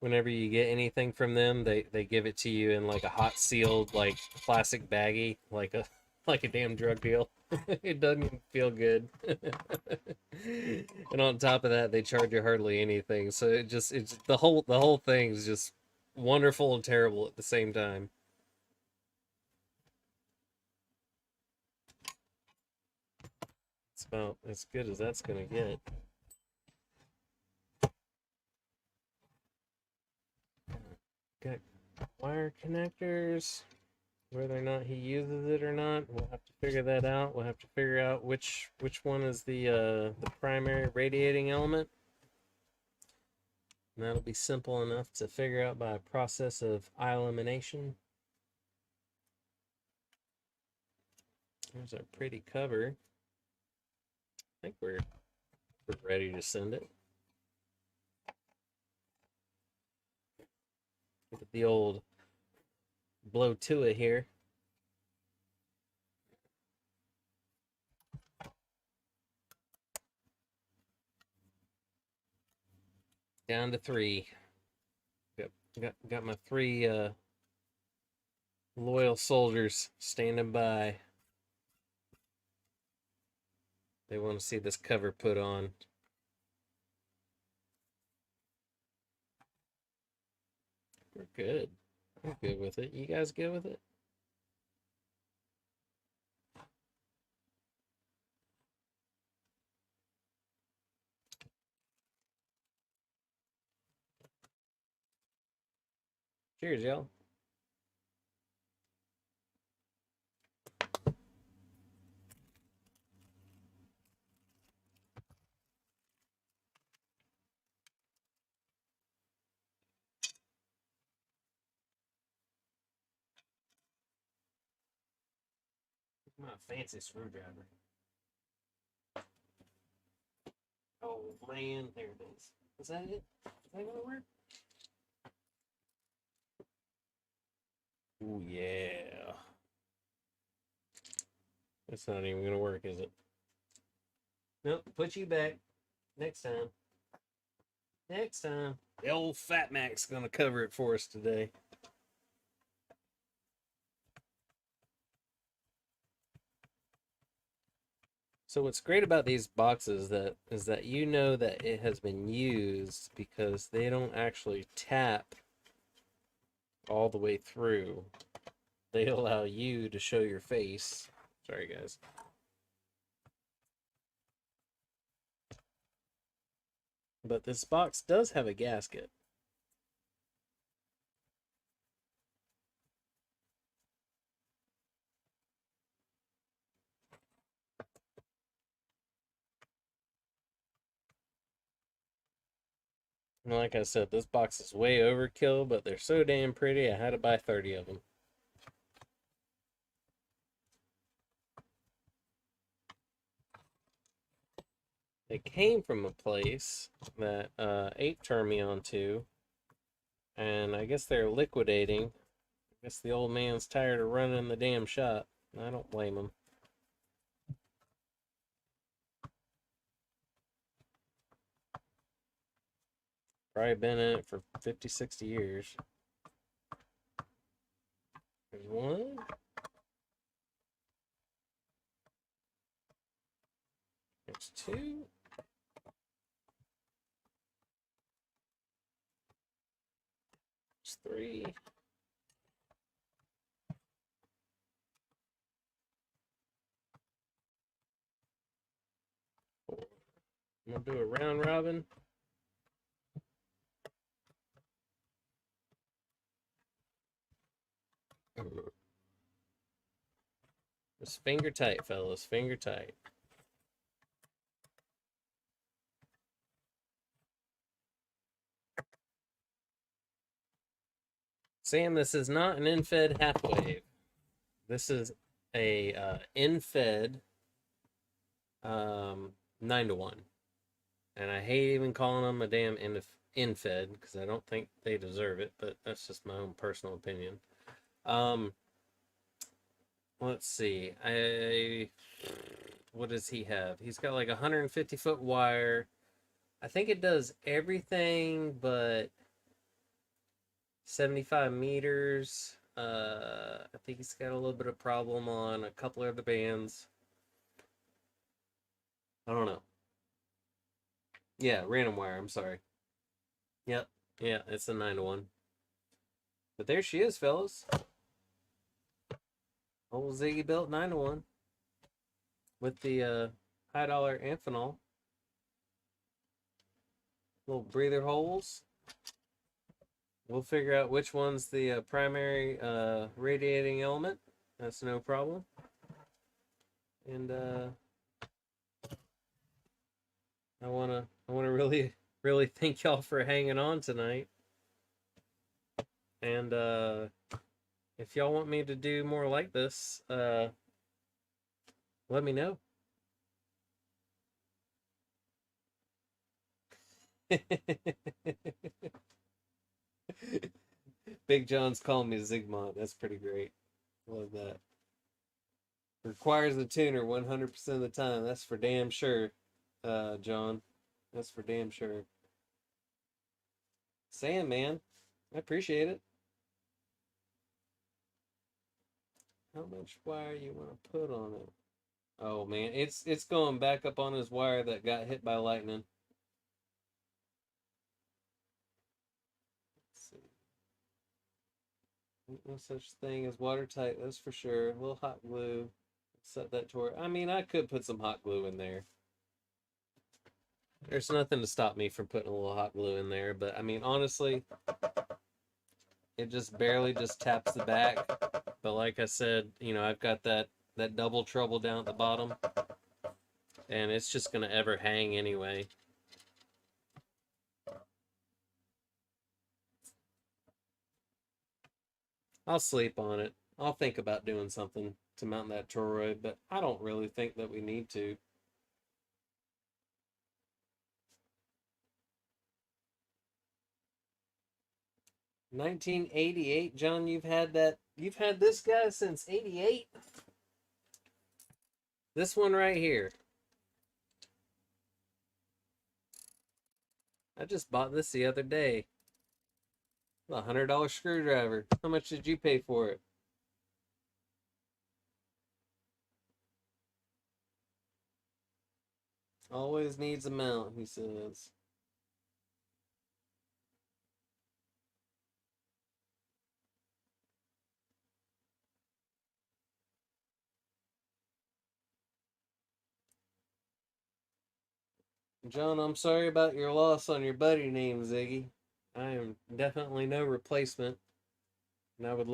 get anything from them, they give it to you in like a hot sealed like plastic baggie, like a like a damn drug deal. It doesn't even feel good. And on top of that, they charge you hardly anything. So it's the whole thing's just wonderful and terrible at the same time. It's about as good as that's gonna get. Got wire connectors. Whether or not he uses it or not, we'll have to figure that out. We'll have to figure out which one is the primary radiating element. And that'll be simple enough to figure out by a process of eye elimination. There's our pretty cover. I think we're ready to send it. Look at the old blow to it here. Down to 3. Got my 3 loyal soldiers standing by. They want to see this cover put on. We're good. I'm good with it. You guys good with it? Cheers, y'all. My fancy screwdriver. Oh man, there it is. Is that it? Is that gonna work? Oh yeah. It's not even gonna work, is it? Nope. Put you back. Next time. Next time. The old Fat Mac's gonna cover it for us today. So what's great about these boxes is that you know that it has been used because they don't actually tap all the way through. They allow you to show your face. Sorry guys. But this box does have a gasket. And like I said, this box is way overkill, but they're so damn pretty, I had to buy 30 of them. They came from a place that Ape turned me onto, and I guess they're liquidating. I guess the old man's tired of running the damn shop. I don't blame him. Probably been in it for 50, 60 years. There's one. There's two. There's three. Four. I'm gonna do a round robin. Just finger tight, fellas. Finger tight. Sam, this is not an in-fed half wave. This is a in-fed 9-to-1. And I hate even calling them a damn in-fed because I don't think they deserve it, but that's just my own personal opinion. Let's see. What does he have? He's got like 150-foot wire. I think it does everything but 75 meters. I think he's got a little bit of problem on a couple of the bands. I don't know. Yeah, random wire. I'm sorry. Yep. Yeah, it's a 9-to-1. But there she is, fellas. Old ZiggyBuilds 9-to-1 with the high dollar Amphenol. Little breather holes. We'll figure out which one's the primary radiating element. That's no problem. And I wanna really thank y'all for hanging on tonight. And if y'all want me to do more like this, let me know. Big John's calling me Zigmod. That's pretty great. Love that. Requires a tuner 100% of the time. That's for damn sure, John. That's for damn sure. Sam, man, I appreciate it. How much wire you want to put on it? Oh man, it's going back up on his wire that got hit by lightning. Let's see. No such thing as watertight, that's for sure. A little hot glue. Set that toward. I mean, I could put some hot glue in there. There's nothing to stop me from putting a little hot glue in there, but I mean, honestly, it just barely just taps the back. But like I said, you know, I've got that double trouble down at the bottom, and it's just gonna ever hang anyway. I'll sleep on it. I'll think about doing something to mount that toroid, but I don't really think that we need to. $1988, John, you've had this guy since 88? This one right here. I just bought this the other day. A $100 screwdriver. How much did you pay for it? Always needs a mount, he says. John, I'm sorry about your loss on your buddy named Ziggy. I am definitely no replacement. And I would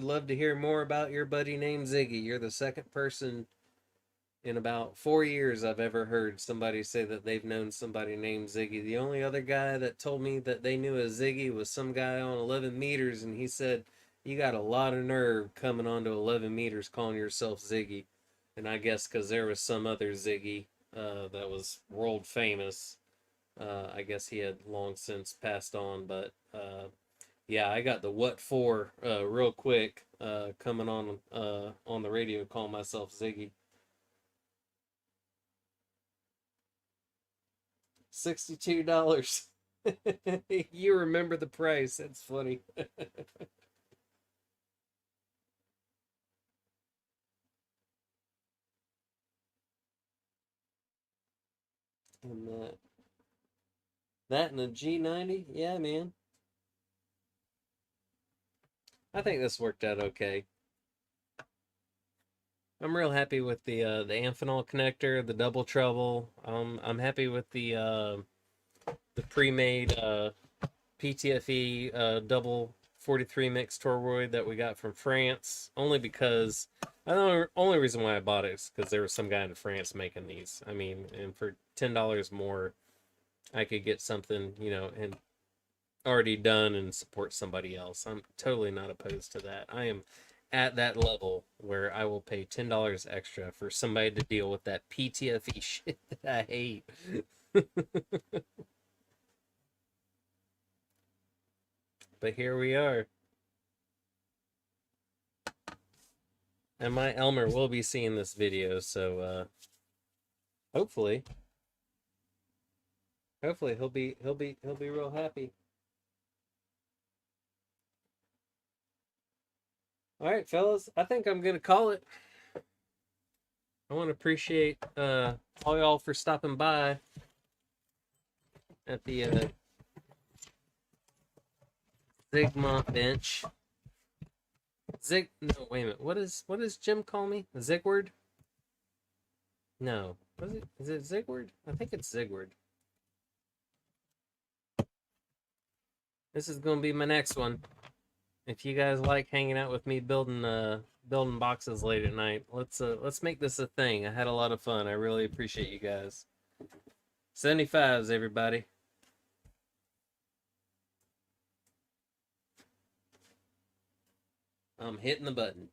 love to hear more about your buddy named Ziggy. You're the second person in about 4 years I've ever heard somebody say that they've known somebody named Ziggy. The only other guy that told me that they knew a Ziggy was some guy on 11 meters, and he said, "You got a lot of nerve coming onto 11 meters calling yourself Ziggy." And I guess because there was some other Ziggy that was world famous. I guess he had long since passed on, but yeah, I got the what for real quick coming on the radio calling myself Ziggy. $62. You remember the price. That's funny. And that and a G90, yeah, man. I think this worked out okay. I'm real happy with the Amphenol connector, the double treble. I'm happy with the pre-made PTFE double 43 mix toroid that we got from France. Only because the only reason why I bought it is because there was some guy in France making these. I mean, and for $10 more, I could get something, and already done and support somebody else. I'm totally not opposed to that. I am at that level where I will pay $10 extra for somebody to deal with that PTFE shit that I hate. But here we are. And my Elmer will be seeing this video, so hopefully he'll be real happy. All right, fellas, I think I'm gonna call it. I want to appreciate all y'all for stopping by at the Zigmont bench. No, wait a minute. What does Jim call me? Zigward? No. Is it Zigward? I think it's Zigward. This is gonna be my next one. If you guys like hanging out with me building boxes late at night, let's make this a thing. I had a lot of fun. I really appreciate you guys. 75s, everybody. I'm hitting the button.